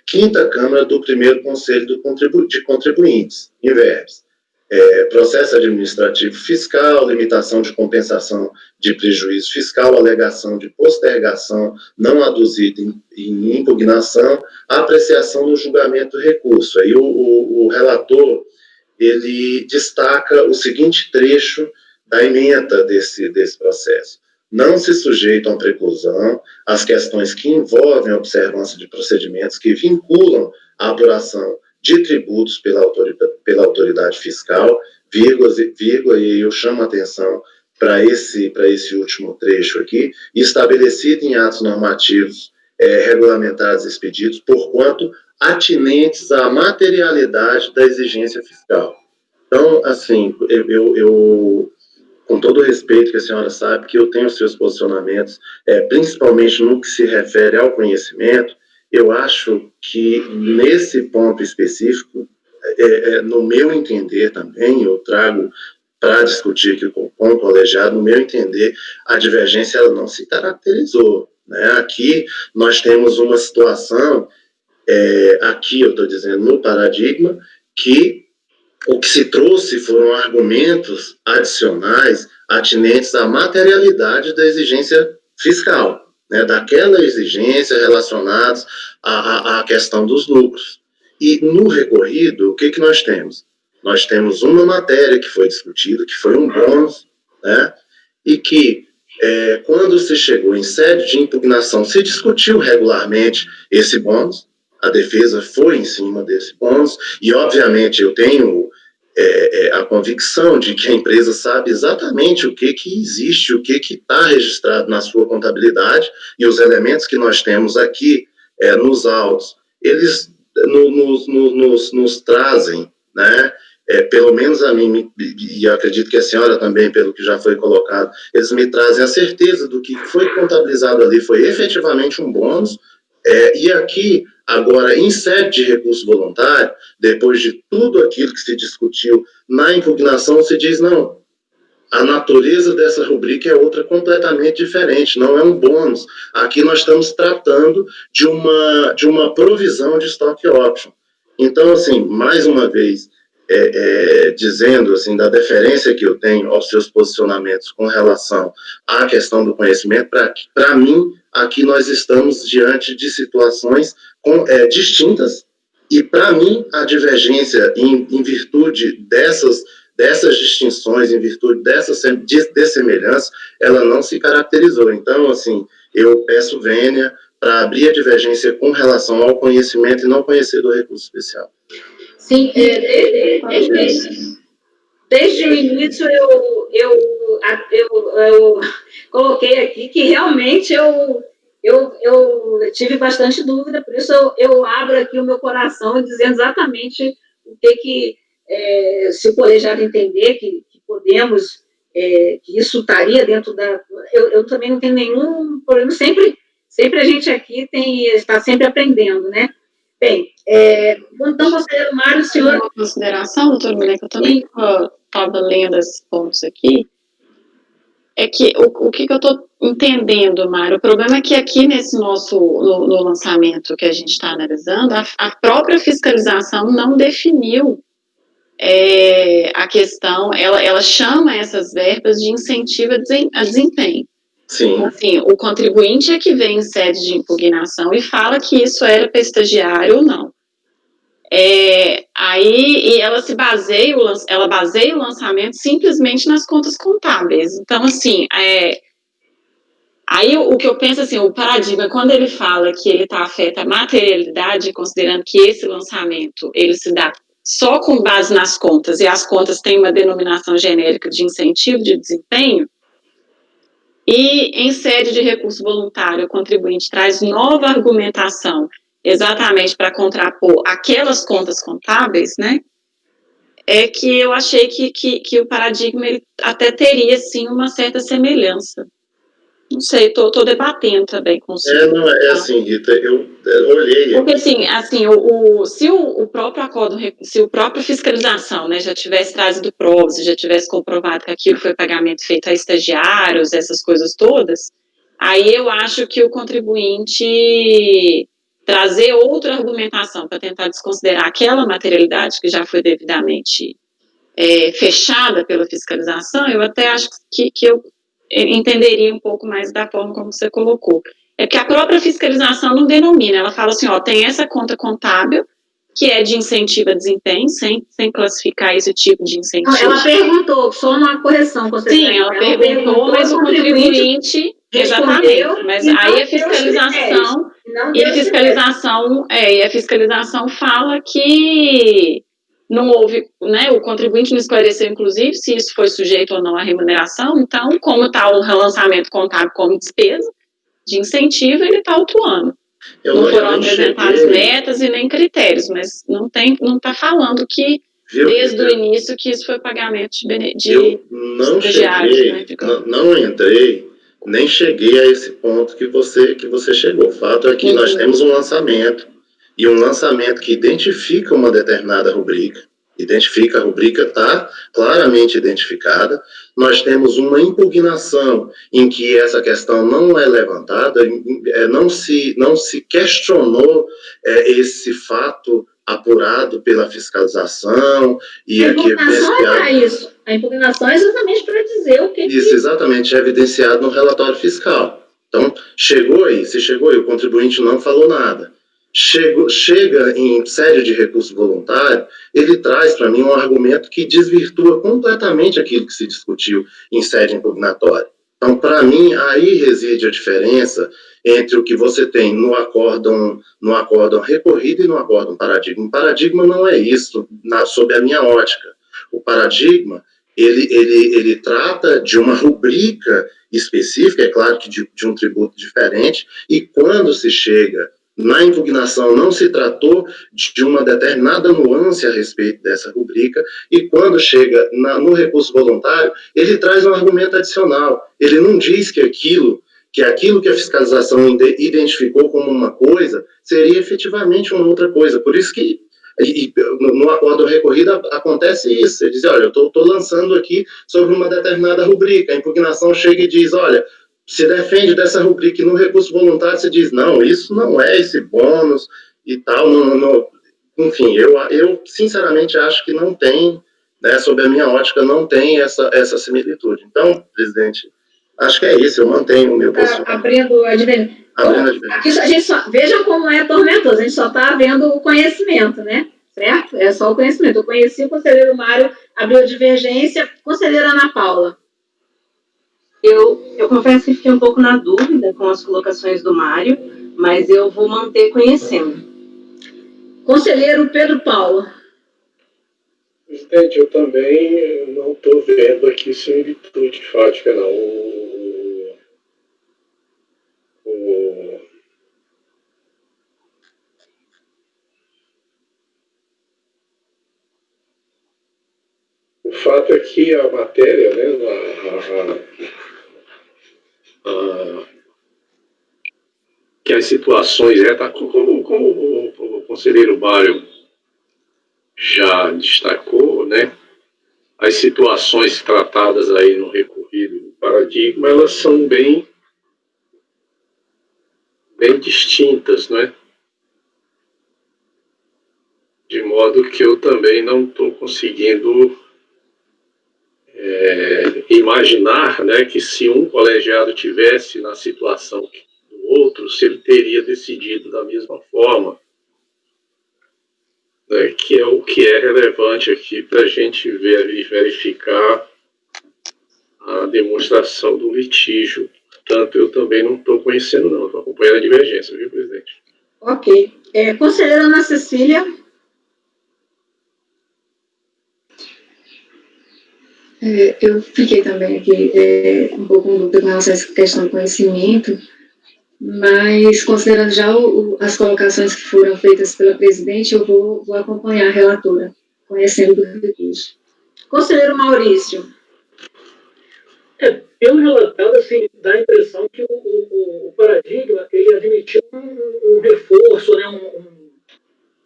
Speaker 4: quinta Câmara do primeiro Conselho de Contribuintes, Inverbs. Processo administrativo fiscal, limitação de compensação de prejuízo fiscal, alegação de postergação não aduzida em impugnação, apreciação no julgamento do recurso. Aí o relator ele destaca o seguinte trecho da ementa desse processo: não se sujeitam à preclusão as questões que envolvem a observância de procedimentos que vinculam a apuração de tributos pela autoridade fiscal, vírgula, e eu chamo a atenção para esse último trecho aqui, estabelecido em atos normativos regulamentares expedidos, porquanto atinentes à materialidade da exigência fiscal. Então, assim, eu com todo o respeito que a senhora sabe, que eu tenho os seus posicionamentos, principalmente no que se refere ao conhecimento, eu acho que nesse ponto específico, no meu entender também, eu trago para discutir aqui com o colegiado, no meu entender, a divergência ela não se caracterizou. Né? Aqui nós temos uma situação, aqui eu estou dizendo no paradigma, que o que se trouxe foram argumentos adicionais atinentes à materialidade da exigência fiscal, né, daquela exigência relacionadas à questão dos lucros. E no recorrido, o que nós temos? Nós temos uma matéria que foi discutida, que foi um bônus, né, e que, quando se chegou em sede de impugnação, se discutiu regularmente esse bônus, a defesa foi em cima desse bônus, e obviamente eu tenho a convicção de que a empresa sabe exatamente o que existe, o que está registrado na sua contabilidade, e os elementos que nós temos aqui nos autos, eles nos trazem, né, pelo menos a mim, e acredito que a senhora também, pelo que já foi colocado, eles me trazem a certeza do que foi contabilizado ali foi efetivamente um bônus, e aqui, agora, em sede de recurso voluntário, depois de tudo aquilo que se discutiu na impugnação, se diz, não, a natureza dessa rubrica é outra completamente diferente, não é um bônus. Aqui nós estamos tratando de uma provisão de stock option. Então, assim, mais uma vez, dizendo assim, da deferência que eu tenho aos seus posicionamentos com relação à questão do conhecimento, para mim, aqui nós estamos diante de situações distintas, e para mim, a divergência em virtude dessas distinções, em virtude dessa dessemelhança, ela não se caracterizou. Então, assim, eu peço vênia para abrir a divergência com relação ao conhecimento e não conhecer do recurso especial.
Speaker 2: Sim, desde o início eu coloquei aqui que realmente eu tive bastante dúvida, por isso eu abro aqui o meu coração dizendo exatamente o que se o colegiado entender que podemos, que isso estaria dentro da... Eu também não tenho nenhum problema, sempre a gente aqui está sempre aprendendo, né? Bem, então, conselheiro Mário, o senhor...
Speaker 5: Uma consideração, doutor Milena, que eu também estava lendo esses pontos aqui, é que o que eu estou entendendo, Mário, o problema é que aqui nesse no lançamento que a gente está analisando, a própria fiscalização não definiu a questão, ela chama essas verbas de incentivo a desempenho.
Speaker 4: Sim.
Speaker 5: Então, assim, o contribuinte é que vem em sede de impugnação e fala que isso era para estagiário ou não. Aí ela baseia o lançamento simplesmente nas contas contábeis. Então, assim, aí o que eu penso, assim, o paradigma, quando ele fala que ele está afeto à materialidade, considerando que esse lançamento, ele se dá só com base nas contas, e as contas têm uma denominação genérica de incentivo de desempenho, e em sede de recurso voluntário, o contribuinte traz nova argumentação exatamente para contrapor aquelas contas contábeis, né? É que eu achei que o paradigma ele até teria, sim, uma certa semelhança. Não sei, estou debatendo também com o senhor.
Speaker 4: Não, é assim, Rita, eu olhei...
Speaker 5: Porque, assim se o próprio acordo, se a própria fiscalização, né, já tivesse trazido provas, já tivesse comprovado que aquilo foi pagamento feito a estagiários, essas coisas todas, aí eu acho que o contribuinte trazer outra argumentação para tentar desconsiderar aquela materialidade que já foi devidamente fechada pela fiscalização, eu até acho que eu entenderia um pouco mais da forma como você colocou. É que a própria fiscalização não denomina, ela fala assim, ó, tem essa conta contábil, que é de incentivo a desempenho, sem classificar esse tipo de incentivo.
Speaker 2: Ela perguntou, só uma correção.
Speaker 5: Sim, ela perguntou, mas o contribuinte exatamente, mas aí a fiscalização, e a fiscalização fala que não houve, né, o contribuinte não esclareceu, inclusive, se isso foi sujeito ou não à remuneração, então, como está o relançamento contábil como despesa de incentivo, ele está autuando. Não foram apresentadas metas e nem critérios, mas não está falando que, desde o início, que isso foi pagamento de estagiários.
Speaker 4: Não entrei, nem cheguei a esse ponto que você chegou. O fato é que nós temos um lançamento, e um lançamento que identifica uma determinada rubrica, a rubrica está claramente identificada, nós temos uma impugnação em que essa questão não é levantada, não se questionou esse fato apurado pela fiscalização e aqui
Speaker 2: evidenciado. É isso. A impugnação é exatamente para dizer o que...
Speaker 4: Isso, exatamente, é evidenciado no relatório fiscal. Então, se chegou aí, o contribuinte não falou nada. Chega em sede de recurso voluntário, ele traz para mim um argumento que desvirtua completamente aquilo que se discutiu em sede impugnatória. Então, para mim, aí reside a diferença entre o que você tem no acórdão recorrido e no acórdão paradigma. O paradigma não é isso, sob a minha ótica. O paradigma, ele trata de uma rubrica específica, é claro que de um tributo diferente, e quando se chega na impugnação não se tratou de uma determinada nuance a respeito dessa rubrica, e quando chega no recurso voluntário, ele traz um argumento adicional. Ele não diz que aquilo que a fiscalização identificou como uma coisa seria efetivamente uma outra coisa. Por isso que no acordo recorrido acontece isso. Ele diz, olha, eu estou lançando aqui sobre uma determinada rubrica. A impugnação chega e diz, olha, se defende dessa rubrica e no recurso voluntário você diz, não, isso não é esse bônus e tal. Enfim, eu sinceramente acho que não tem, né, sob a minha ótica, não tem essa similitude. Então, presidente, acho que é isso, eu mantenho o meu posicionamento.
Speaker 2: Abrindo a diferença. Aqui a gente veja como é tormentoso, a gente só está vendo o conhecimento, né? Certo? É só o conhecimento. Eu conheci o conselheiro Mário, abriu a divergência. Conselheira Ana Paula.
Speaker 6: Eu confesso que fiquei um pouco na dúvida com as colocações do Mário, mas eu vou manter conhecendo.
Speaker 2: Conselheiro Pedro Paulo.
Speaker 7: Presidente, eu também não estou vendo aqui similitude fática, não. O fato é que a matéria, né, que as situações, como o conselheiro Mário já destacou, né, as situações tratadas aí no recorrido para paradigma, elas são bem distintas, né? De modo que eu também não estou conseguindo imaginar, né, que se um colegiado tivesse na situação do outro, se ele teria decidido da mesma forma, né, que é o que é relevante aqui para a gente verificar a demonstração do litígio. Portanto, eu também não estou conhecendo, não. Estou acompanhando a divergência, viu, presidente?
Speaker 2: Ok. Conselheira Ana Cecília.
Speaker 8: Eu fiquei também aqui um pouco com dúvida com relação a essa questão do conhecimento, mas considerando já as colocações que foram feitas pela presidente, eu vou acompanhar a relatora, conhecendo do recurso.
Speaker 2: Conselheiro Maurício.
Speaker 9: Pelo relatado, assim, dá a impressão que o paradigma, ele admitiu um reforço, né, um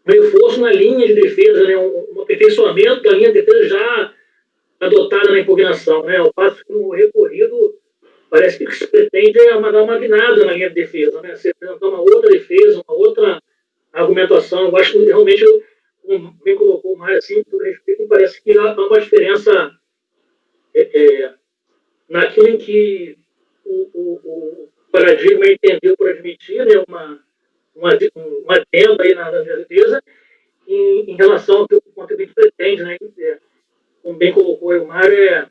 Speaker 9: reforço na linha de defesa, né, um aperfeiçoamento da linha de defesa já adotada na impugnação, né, ao passo que no recorrido parece que se pretende dar uma guinada na linha de defesa, né, se apresentar uma outra defesa, uma outra argumentação. Eu acho que realmente, como bem colocou mais assim, por respeito, me parece que há uma diferença naquilo em que o paradigma entendeu por admitir, né, uma tenda aí na defesa em relação ao que o contribuinte pretende, né, como bem colocou o Mário,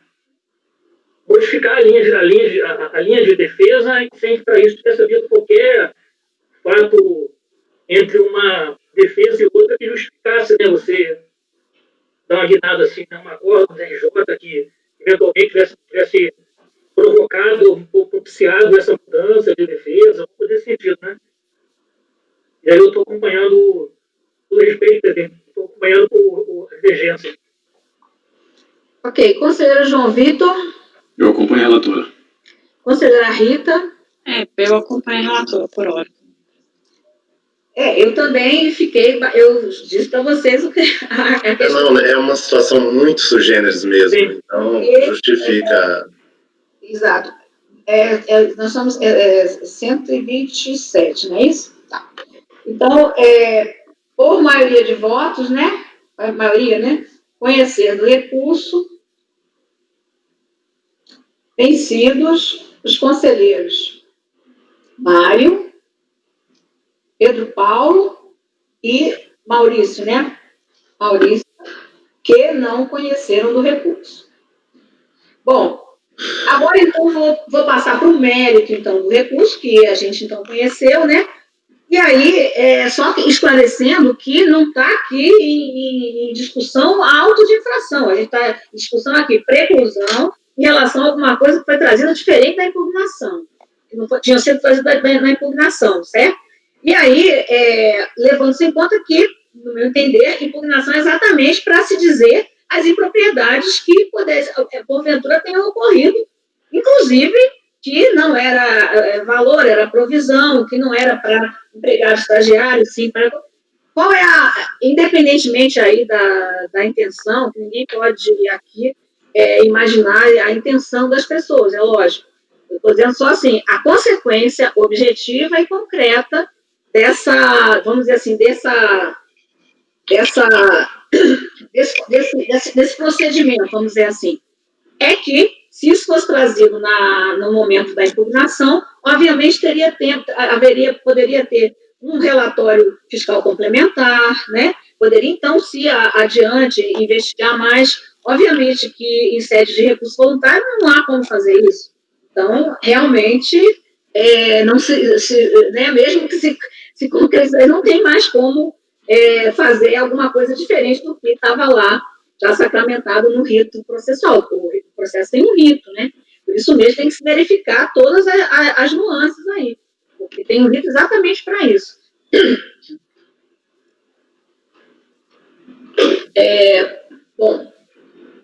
Speaker 9: modificar a linha de defesa sem que para isso tivesse havido qualquer fato entre uma defesa e outra que justificasse, né, você dar uma guinada assim, né, uma corda do RJ que eventualmente tivesse provocado ou propiciado essa mudança de defesa, algo desse sentido, né? E aí eu estou acompanhando, por respeito, estou acompanhando a divergência.
Speaker 2: Ok. Conselheiro João Vitor.
Speaker 10: Eu acompanho a relatora.
Speaker 2: Conselheira Rita.
Speaker 5: Eu acompanho a relatora por hora.
Speaker 2: Eu também fiquei, eu disse para vocês o que a questão...
Speaker 4: Não, é uma situação muito sui generis mesmo, sim. Então justifica...
Speaker 2: Exato. Nós somos 127, não é isso? Tá. Então, por maioria de votos, né? A maioria, né? Conhecendo o recurso, vencidos os conselheiros Mário, Pedro Paulo e Maurício, né? Maurício, que não conheceram do recurso. Bom, agora, então, vou passar para o mérito, então, do recurso, que a gente, então, conheceu, né? E aí, só esclarecendo que não está aqui em discussão auto de infração. A gente está em discussão aqui, preclusão, em relação a alguma coisa que foi trazida diferente da impugnação, que não tinha sido trazida na impugnação, certo? E aí, levando-se em conta que, no meu entender, impugnação é exatamente para se dizer as impropriedades que, porventura, tenham ocorrido, inclusive que não era valor, era provisão, que não era para empregar estagiário, sim, para... Qual é independentemente aí da intenção, que ninguém pode aqui imaginar a intenção das pessoas, é lógico. Eu estou dizendo só assim, a consequência objetiva e concreta dessa, vamos dizer assim, desse procedimento, vamos dizer assim, é que, se isso fosse trazido no momento da impugnação, obviamente poderia ter um relatório fiscal complementar, né? Poderia, então, se adiante investigar mais, obviamente que em sede de recurso voluntário não há como fazer isso. Então, realmente, não né, mesmo que se concretizar, não tem mais como fazer alguma coisa diferente do que estava lá, já sacramentado no rito processual. O processo tem um rito, né? Por isso mesmo tem que se verificar todas as nuances aí, porque tem um rito exatamente para isso. Bom,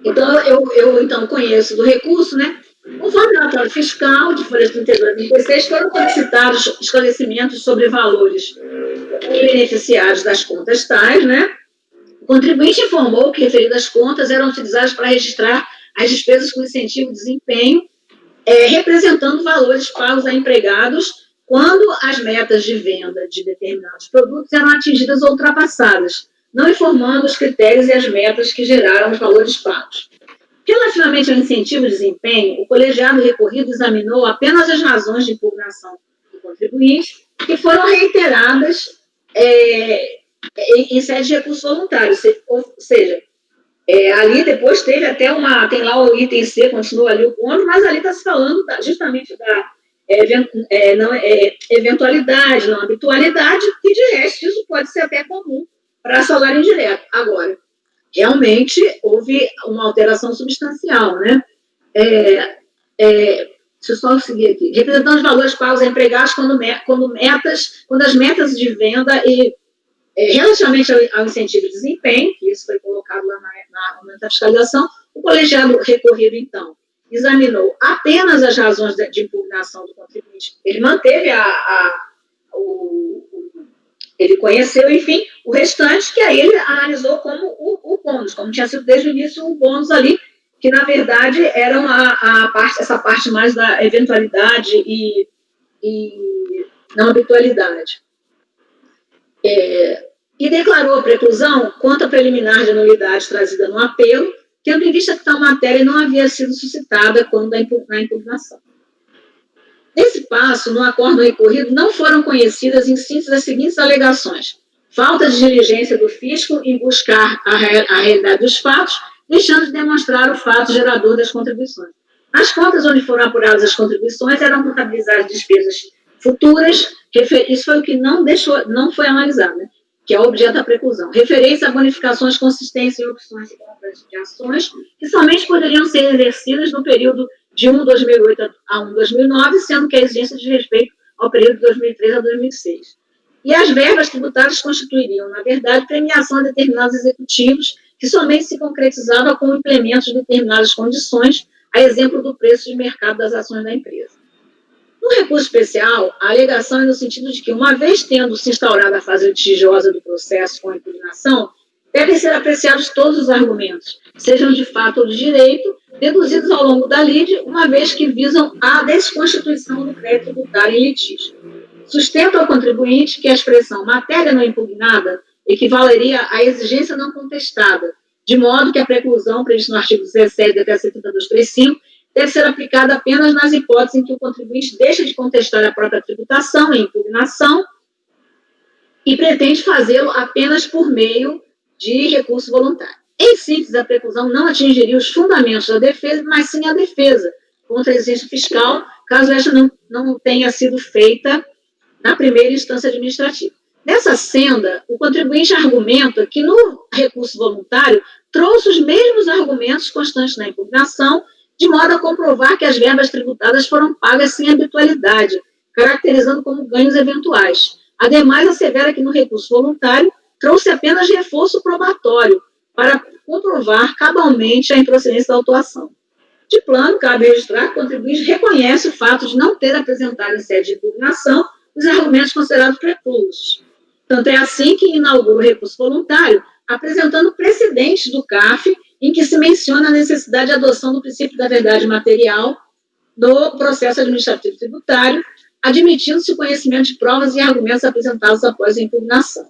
Speaker 2: então eu então conheço do recurso, né? Conforme o relatório fiscal de folha 32 e 36, foram solicitados esclarecimentos sobre valores e beneficiários das contas tais, né? O contribuinte informou que referidas contas eram utilizadas para registrar as despesas com incentivo de desempenho representando valores pagos a empregados quando as metas de venda de determinados produtos eram atingidas ou ultrapassadas, não informando os critérios e as metas que geraram os valores pagos. Relativamente ao incentivo de desempenho, o colegiado recorrido examinou apenas as razões de impugnação do contribuinte, que foram reiteradas em sede de recurso voluntário, ou seja, ali depois teve até tem lá o item C, continua ali o ponto, mas ali está se falando justamente da eventualidade, não habitualidade, e de resto isso pode ser até comum para salário indireto. Agora, realmente houve uma alteração substancial, né? Deixa eu só seguir aqui. Representando os valores pagos a empregados quando as metas de venda e relativamente ao incentivo de desempenho, que isso foi colocado lá na aumento da fiscalização, o colegiado recorrido, então, examinou apenas as razões de impugnação do contribuinte. Ele manteve ele conheceu, enfim, o restante, que aí ele analisou como o bônus, como tinha sido desde o início o bônus ali, que na verdade era essa parte mais da eventualidade e não habitualidade. E declarou a preclusão quanto à preliminar de nulidade trazida no apelo, tendo em vista que tal matéria não havia sido suscitada quando na impugnação. Nesse passo, no acordo recorrido, não foram conhecidas em síntese as seguintes alegações: falta de diligência do fisco em buscar a realidade dos fatos, deixando de demonstrar o fato gerador das contribuições. As contas onde foram apuradas as contribuições eram contabilizadas despesas futuras, isso foi o que não foi analisado, né? Que é o objeto da preclusão. Referência a bonificações consistentes em opções de compras de ações, que somente poderiam ser exercidas no período de 1/2008 a 1/2009, sendo que a exigência de respeito ao período de 2003 a 2006. E as verbas tributárias constituiriam, na verdade, premiação a determinados executivos, que somente se concretizava com o implemento de determinadas condições, a exemplo do preço de mercado das ações da empresa. No recurso especial, a alegação é no sentido de que, uma vez tendo se instaurado a fase litigiosa do processo com a impugnação, devem ser apreciados todos os argumentos, sejam de fato ou de direito, deduzidos ao longo da lide, uma vez que visam a desconstituição do crédito tributário em litígio. Sustenta ao contribuinte que a expressão matéria não impugnada equivaleria à exigência não contestada, de modo que a preclusão prevista no artigo 17 da Decreto 7235 deve ser aplicada apenas nas hipóteses em que o contribuinte deixa de contestar a própria tributação em impugnação e pretende fazê-lo apenas por meio de recurso voluntário. Em síntese, a preclusão não atingiria os fundamentos da defesa, mas sim a defesa contra a exigência fiscal, caso esta não tenha sido feita na primeira instância administrativa. Nessa senda, o contribuinte argumenta que no recurso voluntário trouxe os mesmos argumentos constantes na impugnação, de modo a comprovar que as verbas tributadas foram pagas sem habitualidade, caracterizando como ganhos eventuais. Ademais, assevera que no recurso voluntário trouxe apenas reforço probatório para comprovar cabalmente a improcedência da autuação. De plano, cabe registrar que o contribuinte reconhece o fato de não ter apresentado em sede de impugnação os argumentos considerados preclusos. Tanto é assim que inaugura o recurso voluntário, apresentando precedentes do CARF em que se menciona a necessidade de adoção do princípio da verdade material no processo administrativo tributário, admitindo-se o conhecimento de provas e argumentos apresentados após a impugnação.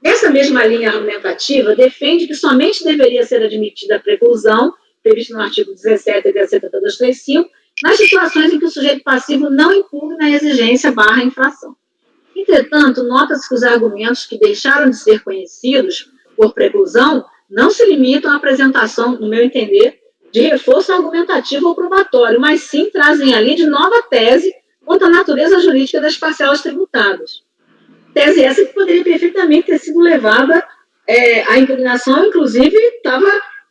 Speaker 2: Nessa mesma linha argumentativa, defende que somente deveria ser admitida a preclusão, prevista no artigo 17 da Decreto 7235, nas situações em que o sujeito passivo não impugna a exigência / infração. Entretanto, nota-se que os argumentos que deixaram de ser conhecidos por preclusão não se limitam à apresentação, no meu entender, de reforço argumentativo ou probatório, mas sim trazem ali de nova tese quanto à natureza jurídica das parcelas tributadas. Tese essa que poderia perfeitamente ter sido levada à impugnação, inclusive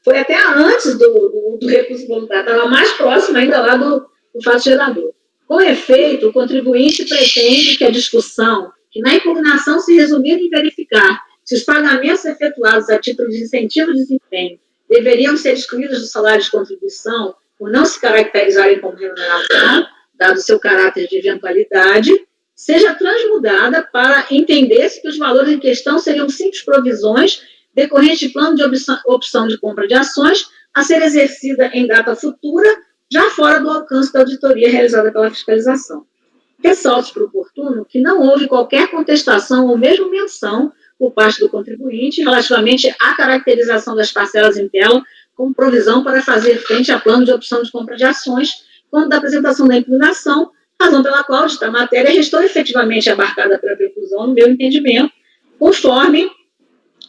Speaker 2: foi até antes do recurso voluntário, estava mais próximo ainda lá do fato gerador. Com efeito, o contribuinte pretende que a discussão, que na impugnação se resumir em verificar se os pagamentos efetuados a título de incentivo de desempenho deveriam ser excluídos do salário de contribuição por não se caracterizarem como remuneração, dado seu caráter de eventualidade, seja transmudada para entender-se que os valores em questão seriam simples provisões decorrentes de plano de opção de compra de ações a ser exercida em data futura, já fora do alcance da auditoria realizada pela fiscalização. Ressalto para o oportuno que não houve qualquer contestação ou mesmo menção por parte do contribuinte relativamente à caracterização das parcelas em tela como provisão para fazer frente a plano de opção de compra de ações quando da apresentação da impugnação, razão pela qual esta matéria restou efetivamente abarcada pela preclusão, no meu entendimento, conforme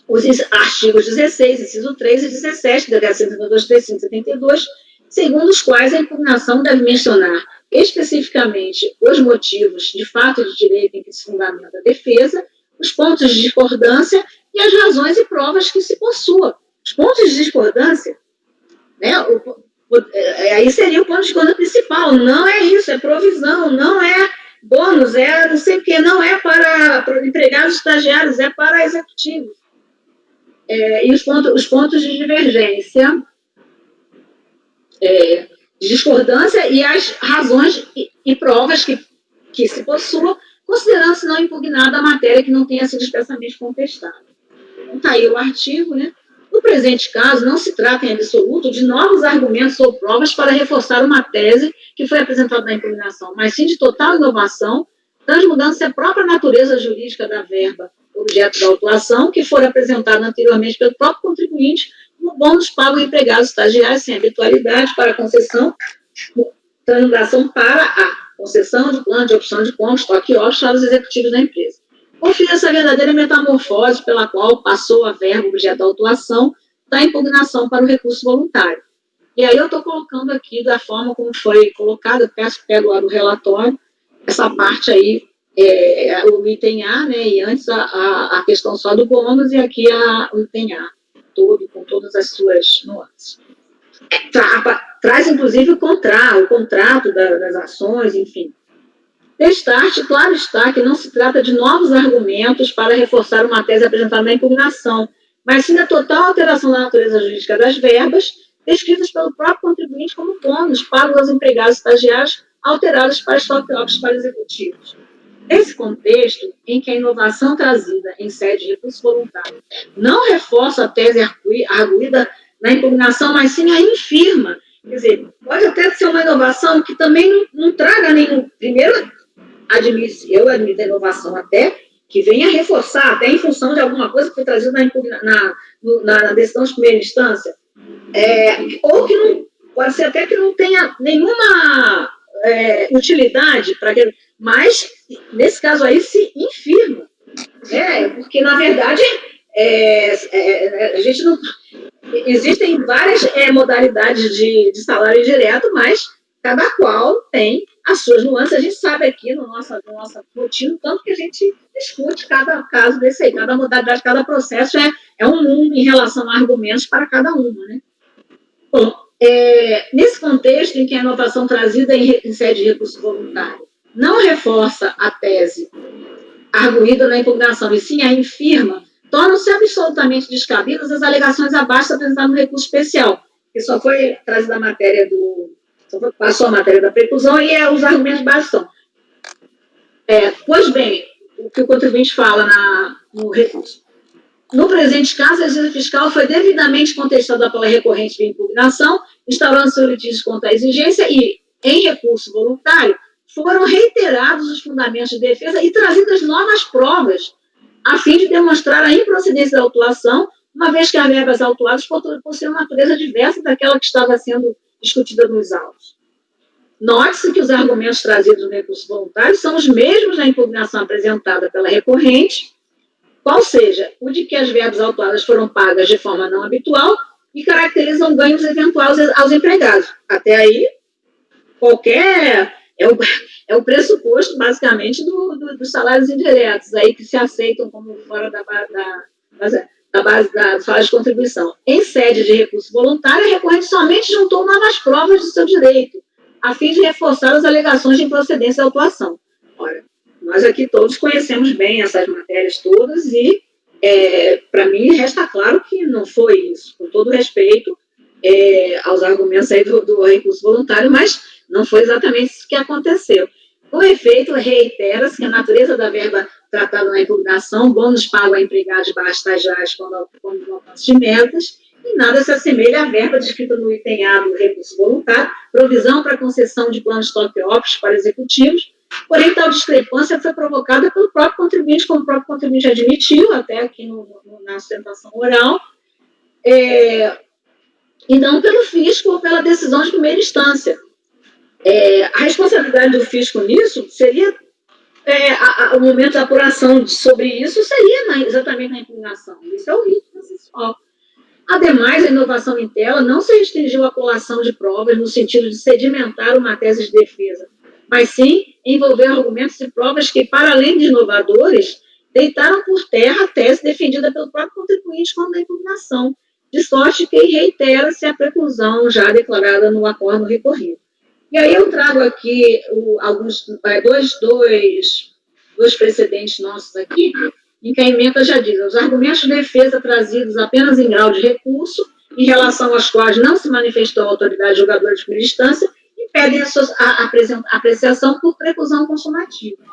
Speaker 2: os artigos 16, inciso 3 e 17 da Decreto 192/372, segundo os quais a impugnação deve mencionar especificamente os motivos de fato de direito em que se fundamenta a defesa, os pontos de discordância e as razões e provas que se possua. Os pontos de discordância, né, aí seria o ponto de discordância principal, não é isso, é provisão, não é bônus, é não sei o quê, não é para empregados estagiários, é para executivos. E os pontos de divergência, de discordância e as razões e provas que se possuam, considerando-se não impugnada a matéria que não tenha sido expressamente contestada. Então, está aí o artigo, né? No presente caso, não se trata em absoluto de novos argumentos ou provas para reforçar uma tese que foi apresentada na impugnação, mas sim de total inovação, transmudando-se a própria natureza jurídica da verba objeto da autuação, que for apresentada anteriormente pelo próprio contribuinte, no bônus pago a empregados estagiários sem habitualidade para a concessão, transação para a concessão de plano de opção de compra, estoque option aos executivos da empresa. Confira-se a verdadeira metamorfose pela qual passou a verba objeto da autuação da impugnação para o recurso voluntário. E aí eu estou colocando aqui da forma como foi colocado, eu peço que pegue lá do relatório, essa parte aí, o item A, né, e antes a questão só do bônus e aqui o item A, todo, com todas as suas nuances. Traz, inclusive, o contrato das ações, enfim. Destarte, claro está que não se trata de novos argumentos para reforçar uma tese apresentada na impugnação, mas sim da total alteração da natureza jurídica das verbas, descritas pelo próprio contribuinte como bônus pagos aos empregados estagiários alterados para estoque options para executivos. Nesse contexto, em que a inovação trazida em sede de recurso voluntário não reforça a tese arguída na impugnação, mas sim a infirma. Quer dizer, pode até ser uma inovação que também não traga nenhum. Primeiro, eu admito a inovação até que venha reforçar, até em função de alguma coisa que foi trazida na decisão de primeira instância, ou que não, pode ser até que não tenha nenhuma utilidade, mas, nesse caso aí, se infirma. Porque, na verdade, a gente não... Existem várias modalidades de salário direto, mas cada qual tem as suas nuances. A gente sabe aqui no nosso rotina, tanto que a gente discute cada caso desse aí, cada modalidade, cada processo é um mundo em relação a argumentos para cada uma, né? Bom, nesse contexto em que a inovação trazida em sede de recurso voluntário não reforça a tese arguída na impugnação, e sim a infirma, tornam-se absolutamente descabidas as alegações abaixo apresentadas no recurso especial, que só foi trazida a matéria passou a matéria da preclusão e os argumentos básicos são. Pois bem, o que o contribuinte fala no recurso. No presente caso, a exigência fiscal foi devidamente contestada pela recorrente de impugnação, instaurando-se o litígio contra a exigência e, em recurso voluntário, foram reiterados os fundamentos de defesa e trazidas novas provas, a fim de demonstrar a improcedência da autuação, uma vez que as verbas autuadas possuem uma natureza diversa daquela que estava sendo discutida nos autos. Note-se que os argumentos trazidos no recurso voluntário são os mesmos da impugnação apresentada pela recorrente, qual seja, o de que as verbas autuadas foram pagas de forma não habitual e caracterizam ganhos eventuais aos empregados. Até aí, é o pressuposto, basicamente, dos salários indiretos, aí que se aceitam como fora da base da salário de contribuição. Em sede de recurso voluntário, a recorrente somente juntou novas provas do seu direito, a fim de reforçar as alegações de improcedência da autuação. Ora, nós aqui todos conhecemos bem essas matérias todas e, para mim, resta claro que não foi isso, com todo respeito aos argumentos aí do recurso voluntário, mas não foi exatamente isso que aconteceu. Com efeito, reitera-se que a natureza da verba tratada na impugnação, bônus pago a empregados /estagiários quando no alcance de metas, em nada se assemelha à verba descrita no item A do recurso voluntário, provisão para concessão de plano de stock options para executivos, porém tal discrepância foi provocada pelo próprio contribuinte, como o próprio contribuinte admitiu, até aqui na sustentação oral, e não pelo fisco ou pela decisão de primeira instância. A responsabilidade do fisco nisso seria, o momento da apuração sobre isso seria exatamente na impugnação. Isso é o rito processual. Ademais, a inovação em tela não se restringiu à colação de provas no sentido de sedimentar uma tese de defesa, mas sim envolver argumentos e provas que, para além de inovadores, deitaram por terra a tese defendida pelo próprio contribuinte quando da impugnação, de sorte que reitera-se a preclusão já declarada no acordo recorrido. E aí eu trago aqui dois precedentes nossos aqui, em que a emenda já diz: os argumentos de defesa trazidos apenas em grau de recurso, em relação aos quais não se manifestou a autoridade julgadora de primeira instância, impedem a apreciação por preclusão consumativa.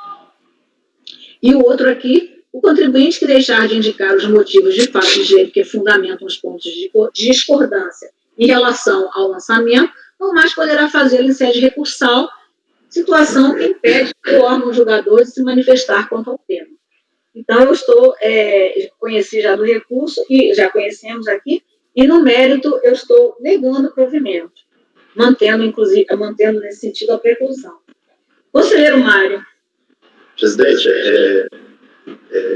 Speaker 2: E o outro aqui: o contribuinte que deixar de indicar os motivos de fato de direito que fundamentam os pontos de discordância em relação ao lançamento, não mais poderá fazê-lo em sede recursal, situação que impede o órgão julgador de se manifestar quanto ao tema. Então, eu conheci já do recurso, e já conhecemos aqui, e no mérito eu estou negando o provimento, mantendo nesse sentido a preclusão. Conselheiro Mário.
Speaker 4: Presidente,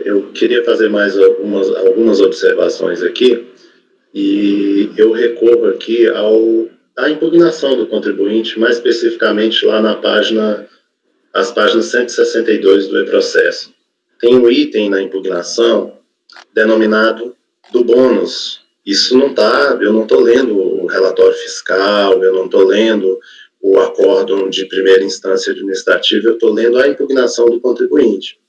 Speaker 4: eu queria fazer mais algumas observações aqui, e eu recorro aqui à impugnação do contribuinte, mais especificamente lá as páginas 162 do e-processo. Tem um item na impugnação denominado do bônus. Isso não está, eu não estou lendo o relatório fiscal, eu não estou lendo o acórdão de primeira instância administrativa, eu estou lendo a impugnação do contribuinte.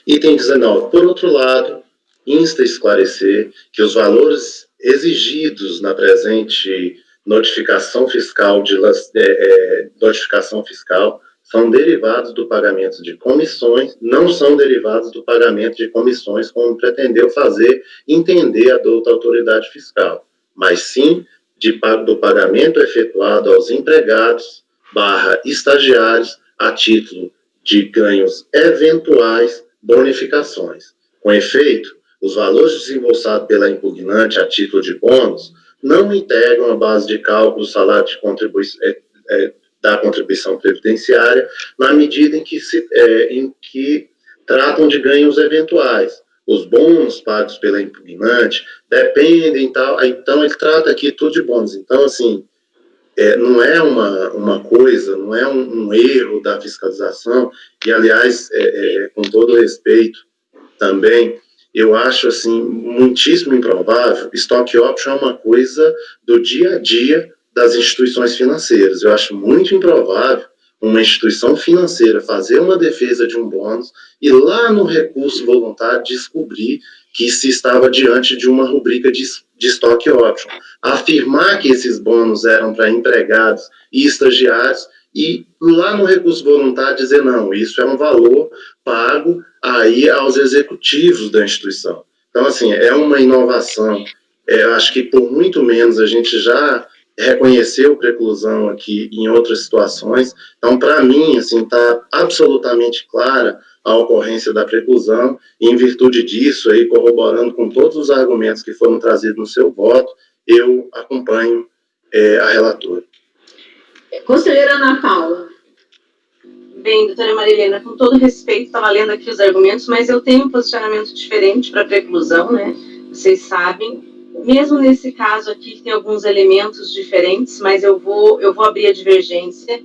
Speaker 4: Item 19. Por outro lado, insta a esclarecer que os valores exigidos na presente notificação fiscal são derivados do pagamento de comissões, não são derivados do pagamento de comissões, como pretendeu fazer entender a douta autoridade fiscal, mas sim do pagamento efetuado aos empregados / estagiários a título de ganhos eventuais bonificações. Com efeito, os valores desembolsados pela impugnante a título de bônus não integram a base de cálculo do salário de da contribuição previdenciária, na medida em que tratam de ganhos eventuais. Os bônus pagos pela impugnante dependem, então ele trata aqui tudo de bônus. Então, assim, não é uma coisa, não é um erro da fiscalização, e, aliás, com todo respeito também, eu acho, assim, muitíssimo improvável. Stock option é uma coisa do dia a dia das instituições financeiras. Eu acho muito improvável uma instituição financeira fazer uma defesa de um bônus e lá no recurso voluntário descobrir que se estava diante de uma rubrica de stock option. Afirmar que esses bônus eram para empregados e estagiários e lá no recurso voluntário dizer, não, isso é um valor pago aí aos executivos da instituição. Então, assim, é uma inovação. Eu acho que por muito menos a gente já reconheceu preclusão aqui em outras situações. Então, para mim, assim, está absolutamente clara a ocorrência da preclusão, e em virtude disso, aí, corroborando com todos os argumentos que foram trazidos no seu voto, eu acompanho a relatora.
Speaker 2: Conselheira Ana Paula.
Speaker 6: Bem, doutora Marilena, com todo respeito, estava lendo aqui os argumentos, mas eu tenho um posicionamento diferente para a preclusão, né? Vocês sabem. Mesmo nesse caso aqui, tem alguns elementos diferentes, mas eu vou abrir a divergência.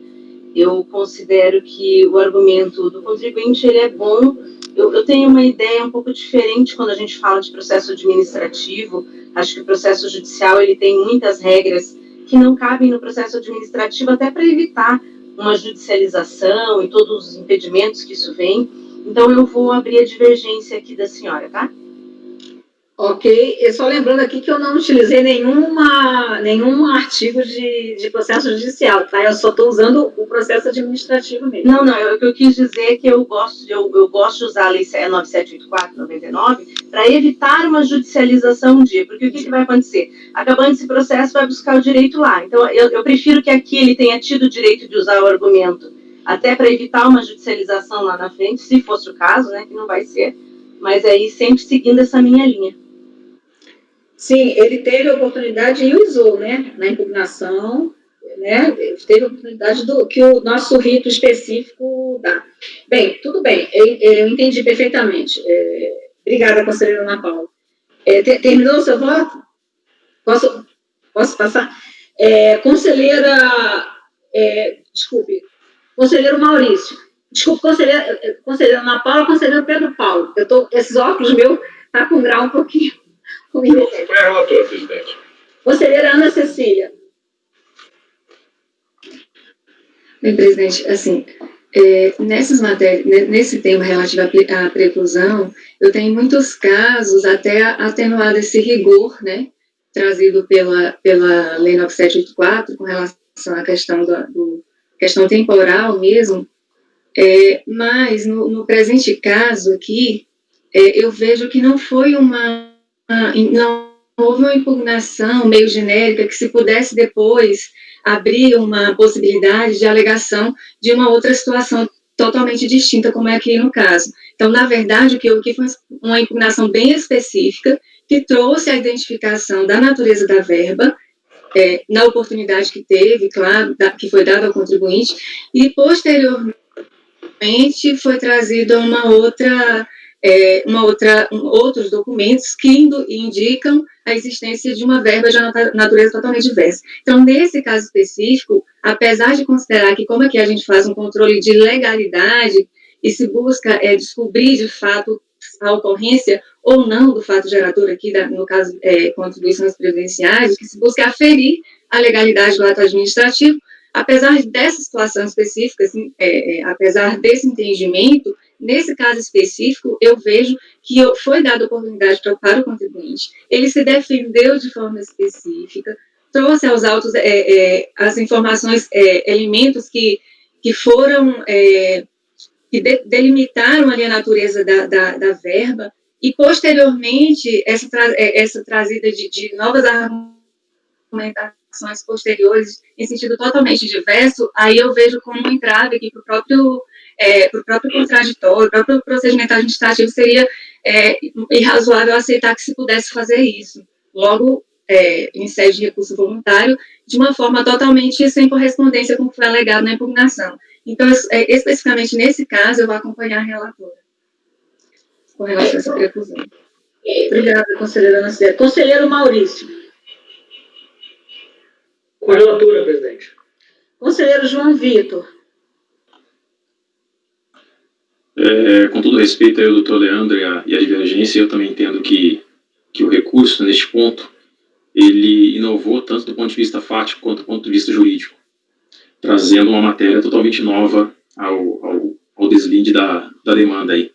Speaker 6: Eu considero que o argumento do contribuinte ele é bom. Eu tenho uma ideia um pouco diferente quando a gente fala de processo administrativo. Acho que o processo judicial ele tem muitas regras que não cabem no processo administrativo, até para evitar uma judicialização e todos os impedimentos que isso vem. Então, eu vou abrir a divergência aqui da senhora, tá?
Speaker 2: Ok, e só lembrando aqui que eu não utilizei nenhum artigo de processo judicial, tá? Eu só estou usando o processo administrativo mesmo.
Speaker 6: Não, o que eu quis dizer é que eu gosto de usar a Lei 9784/99 para evitar uma judicialização porque o que vai acontecer? Acabando esse processo, vai buscar o direito lá. Então, eu prefiro que aqui ele tenha tido o direito de usar o argumento, até para evitar uma judicialização lá na frente, se fosse o caso, né, que não vai ser, mas aí sempre seguindo essa minha linha.
Speaker 2: Sim, ele teve a oportunidade e usou, né, na impugnação, né, teve a oportunidade que o nosso rito específico dá. Bem, tudo bem, eu entendi perfeitamente. Obrigada, conselheira Ana Paula. Terminou o seu voto? Posso passar? Conselheira, desculpe, conselheiro Maurício, desculpe, conselheira Ana Paula, conselheiro Pedro Paulo. Esses óculos meus tá com grau um pouquinho.
Speaker 7: Eu acompanho a relatora, presidente.
Speaker 2: Conselheira Ana Cecília.
Speaker 8: Bem, presidente, assim, nessas matérias, nesse tema relativo à preclusão, eu tenho muitos casos até atenuado esse rigor, né, trazido pela Lei 9784 com relação à questão questão temporal mesmo, mas no presente caso aqui, eu vejo que não foi não houve uma impugnação meio genérica que se pudesse depois abrir uma possibilidade de alegação de uma outra situação totalmente distinta, como é aqui no caso. Então, na verdade, o que houve foi uma impugnação bem específica que trouxe a identificação da natureza da verba, na oportunidade que teve, claro, que foi dada ao contribuinte, e posteriormente foi trazido outros documentos que indicam a existência de uma verba de natureza totalmente diversa. Então, nesse caso específico, apesar de considerar que como aqui a gente faz um controle de legalidade e se busca descobrir de fato a ocorrência ou não do fato gerador aqui, no caso, contribuições previdenciárias, que se busca aferir a legalidade do ato administrativo, apesar dessa situação específica, assim, apesar desse entendimento, nesse caso específico, eu vejo que foi dada oportunidade para o contribuinte, ele se defendeu de forma específica, trouxe aos autos as informações, elementos que foram, que delimitaram ali a natureza da verba, e posteriormente, essa trazida de novas argumentações posteriores em sentido totalmente diverso, aí eu vejo como um entrave aqui para o próprio contraditório, o próprio procedimento administrativo seria irrazoável aceitar que se pudesse fazer isso. Logo, em sede de recurso voluntário, de uma forma totalmente sem correspondência com o que foi alegado na impugnação. Então, especificamente nesse caso, eu vou acompanhar a relatora com relação a essa preclusão.
Speaker 2: Obrigada, conselheira Ana Cecília. Conselheiro Maurício.
Speaker 9: Com a relatora, presidente.
Speaker 2: Conselheiro João Vitor.
Speaker 10: Com todo respeito ao doutor Leandro e a divergência, eu também entendo que o recurso, neste ponto, ele inovou tanto do ponto de vista fático quanto do ponto de vista jurídico, trazendo uma matéria totalmente nova ao deslinde da demanda aí.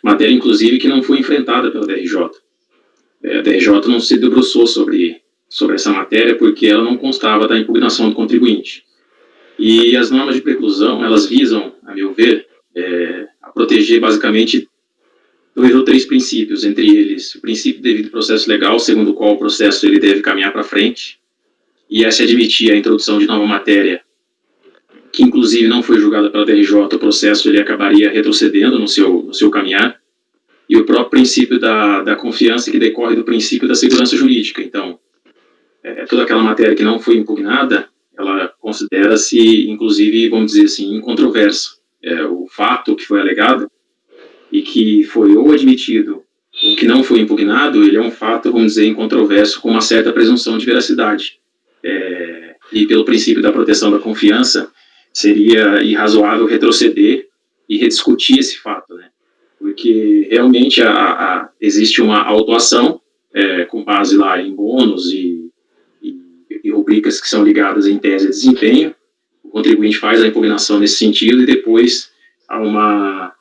Speaker 10: Matéria, inclusive, que não foi enfrentada pela DRJ. A DRJ não se debruçou sobre essa matéria porque ela não constava da impugnação do contribuinte. E as normas de preclusão, elas visam, a meu ver, a proteger basicamente 2 ou 3 princípios, entre eles o princípio devido processo legal, segundo o qual o processo ele deve caminhar para frente, e se admitir a introdução de nova matéria, que inclusive não foi julgada pela DRJ, o processo ele acabaria retrocedendo no seu caminhar, e o próprio princípio da confiança que decorre do princípio da segurança jurídica. Então, toda aquela matéria que não foi impugnada, ela considera-se, inclusive, vamos dizer assim, incontroversa. O fato que foi alegado e que foi ou admitido ou que não foi impugnado, ele é um fato, vamos dizer, incontroverso, com uma certa presunção de veracidade. E pelo princípio da proteção da confiança, seria irrazoável retroceder e rediscutir esse fato, né? Porque realmente existe uma autuação com base lá em bônus e rubricas que são ligadas em tese de desempenho. O contribuinte faz a impugnação nesse sentido e depois há uma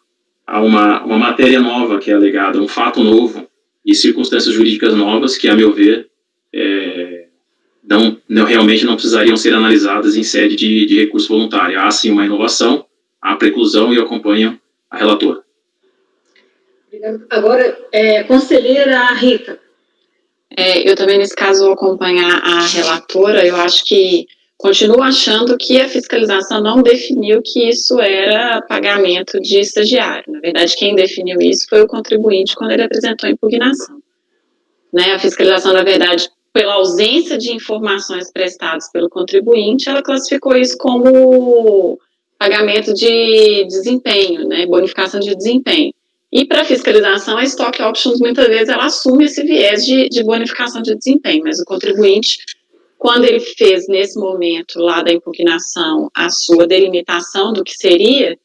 Speaker 10: matéria nova que é alegada, um fato novo e circunstâncias jurídicas novas que, a meu ver, realmente não precisariam ser analisadas em sede de recurso voluntário. Há, sim, uma inovação, há preclusão e eu acompanho a relatora.
Speaker 2: Agora, conselheira Rita.
Speaker 5: Eu também, nesse caso, vou acompanhar a relatora. Eu acho que, continuo achando que a fiscalização não definiu que isso era pagamento de estagiário. Na verdade, quem definiu isso foi o contribuinte quando ele apresentou a impugnação. Né? A fiscalização, na verdade, pela ausência de informações prestadas pelo contribuinte, ela classificou isso como pagamento de desempenho, né? Bonificação de desempenho. E para fiscalização, a Stock Options, muitas vezes, ela assume esse viés de bonificação de desempenho, mas o contribuinte, quando ele fez, nesse momento lá da impugnação, a sua delimitação do que seria,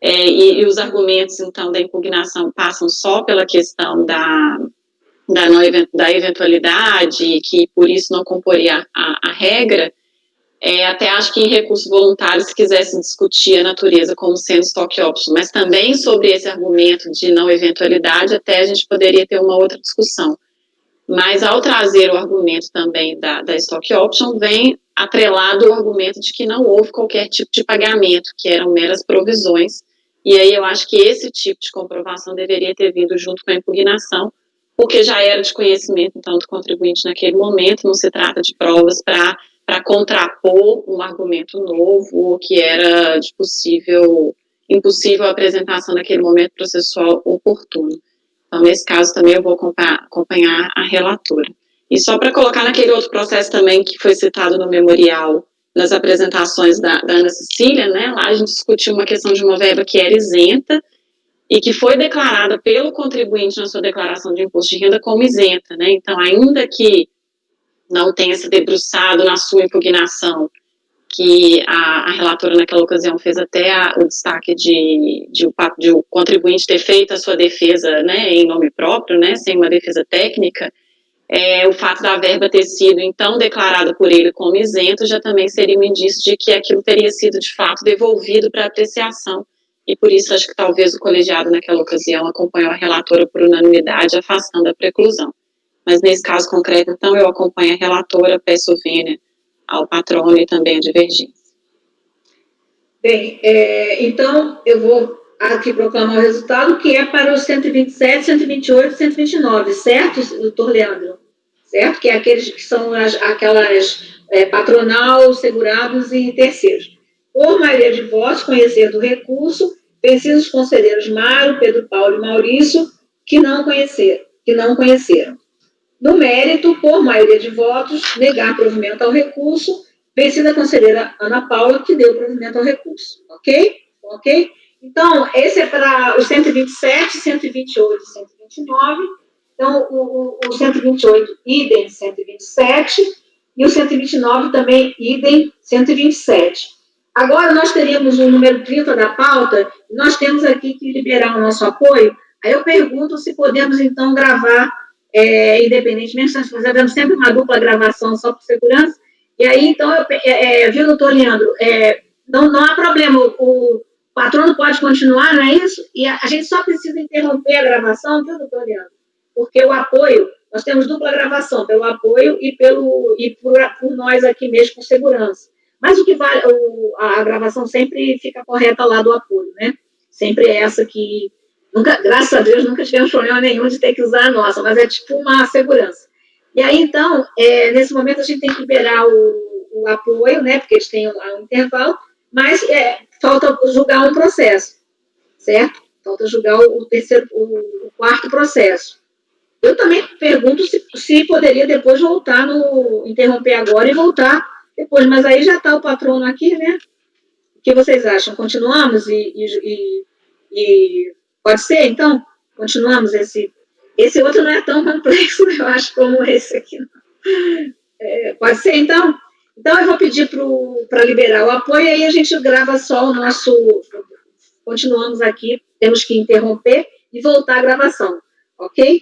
Speaker 5: e os argumentos, então, da impugnação passam só pela questão da eventualidade, que por isso não comporia a regra, até acho que em recurso voluntário, se quisesse discutir a natureza como sendo stock option, mas também sobre esse argumento de não eventualidade, até a gente poderia ter uma outra discussão. Mas ao trazer o argumento também da stock option, vem atrelado o argumento de que não houve qualquer tipo de pagamento, que eram meras provisões, e aí eu acho que esse tipo de comprovação deveria ter vindo junto com a impugnação, porque já era de conhecimento, então, do contribuinte naquele momento, não se trata de provas para contrapor um argumento novo, ou que era de impossível apresentação naquele momento processual oportuno. Então, nesse caso, também eu vou acompanhar a relatora. E só para colocar naquele outro processo também que foi citado no memorial, nas apresentações da Ana Cecília, né, lá a gente discutiu uma questão de uma verba que era isenta, e que foi declarada pelo contribuinte na sua declaração de imposto de renda como isenta, né, então, ainda que não tenha se debruçado na sua impugnação, que a relatora naquela ocasião fez até o destaque de o contribuinte ter feito a sua defesa, né, em nome próprio, né, sem uma defesa técnica, o fato da verba ter sido, então, declarada por ele como isento, já também seria um indício de que aquilo teria sido, de fato, devolvido para apreciação, e por isso acho que talvez o colegiado naquela ocasião acompanhou a relatora por unanimidade, afastando a preclusão. Mas nesse caso concreto, então, eu acompanho a relatora, peço vênia ao patrono e também a divergência.
Speaker 2: Bem, então, eu vou aqui proclamar o resultado, que é para os 127, 128 e 129, certo, doutor Leandro? Certo? Que é aqueles que são aquelas patronal, segurados e terceiros. Por maioria de votos, conhecer do recurso, vencidos os conselheiros Mário, Pedro Paulo e Maurício, que não conheceram. No mérito, por maioria de votos, negar provimento ao recurso, vencida a conselheira Ana Paula, que deu provimento ao recurso. Ok? Ok? Então, esse é para os 127, 128 e 129. Então, o 128, idem 127, e o 129 também, idem 127. Agora, nós teríamos o número 30 da pauta, e nós temos aqui que liberar o nosso apoio. Aí eu pergunto se podemos, então, gravar independentemente, nós fazemos sempre uma dupla gravação só por segurança, e aí, então, viu, doutor Leandro, não há problema, o patrono pode continuar, não é isso? E a gente só precisa interromper a gravação, viu, doutor Leandro? Porque o apoio, nós temos dupla gravação, pelo apoio e por nós aqui mesmo, com segurança. Mas o que vale, a gravação sempre fica correta lá do apoio, né? Sempre é essa que... Nunca, graças a Deus, nunca tivemos problema nenhum de ter que usar a nossa, mas é tipo uma segurança. E aí, então, nesse momento, a gente tem que liberar o apoio, né, porque eles têm um intervalo, mas falta julgar um processo, certo? Falta julgar o quarto processo. Eu também pergunto se poderia depois voltar interromper agora e voltar depois, mas aí já está o patrono aqui, né? O que vocês acham? Continuamos e pode ser, então? Continuamos. Esse outro não é tão complexo, eu acho, como esse aqui. Pode ser, então? Então, eu vou pedir para liberar o apoio, aí a gente grava só o nosso... Continuamos aqui, temos que interromper e voltar a gravação, ok?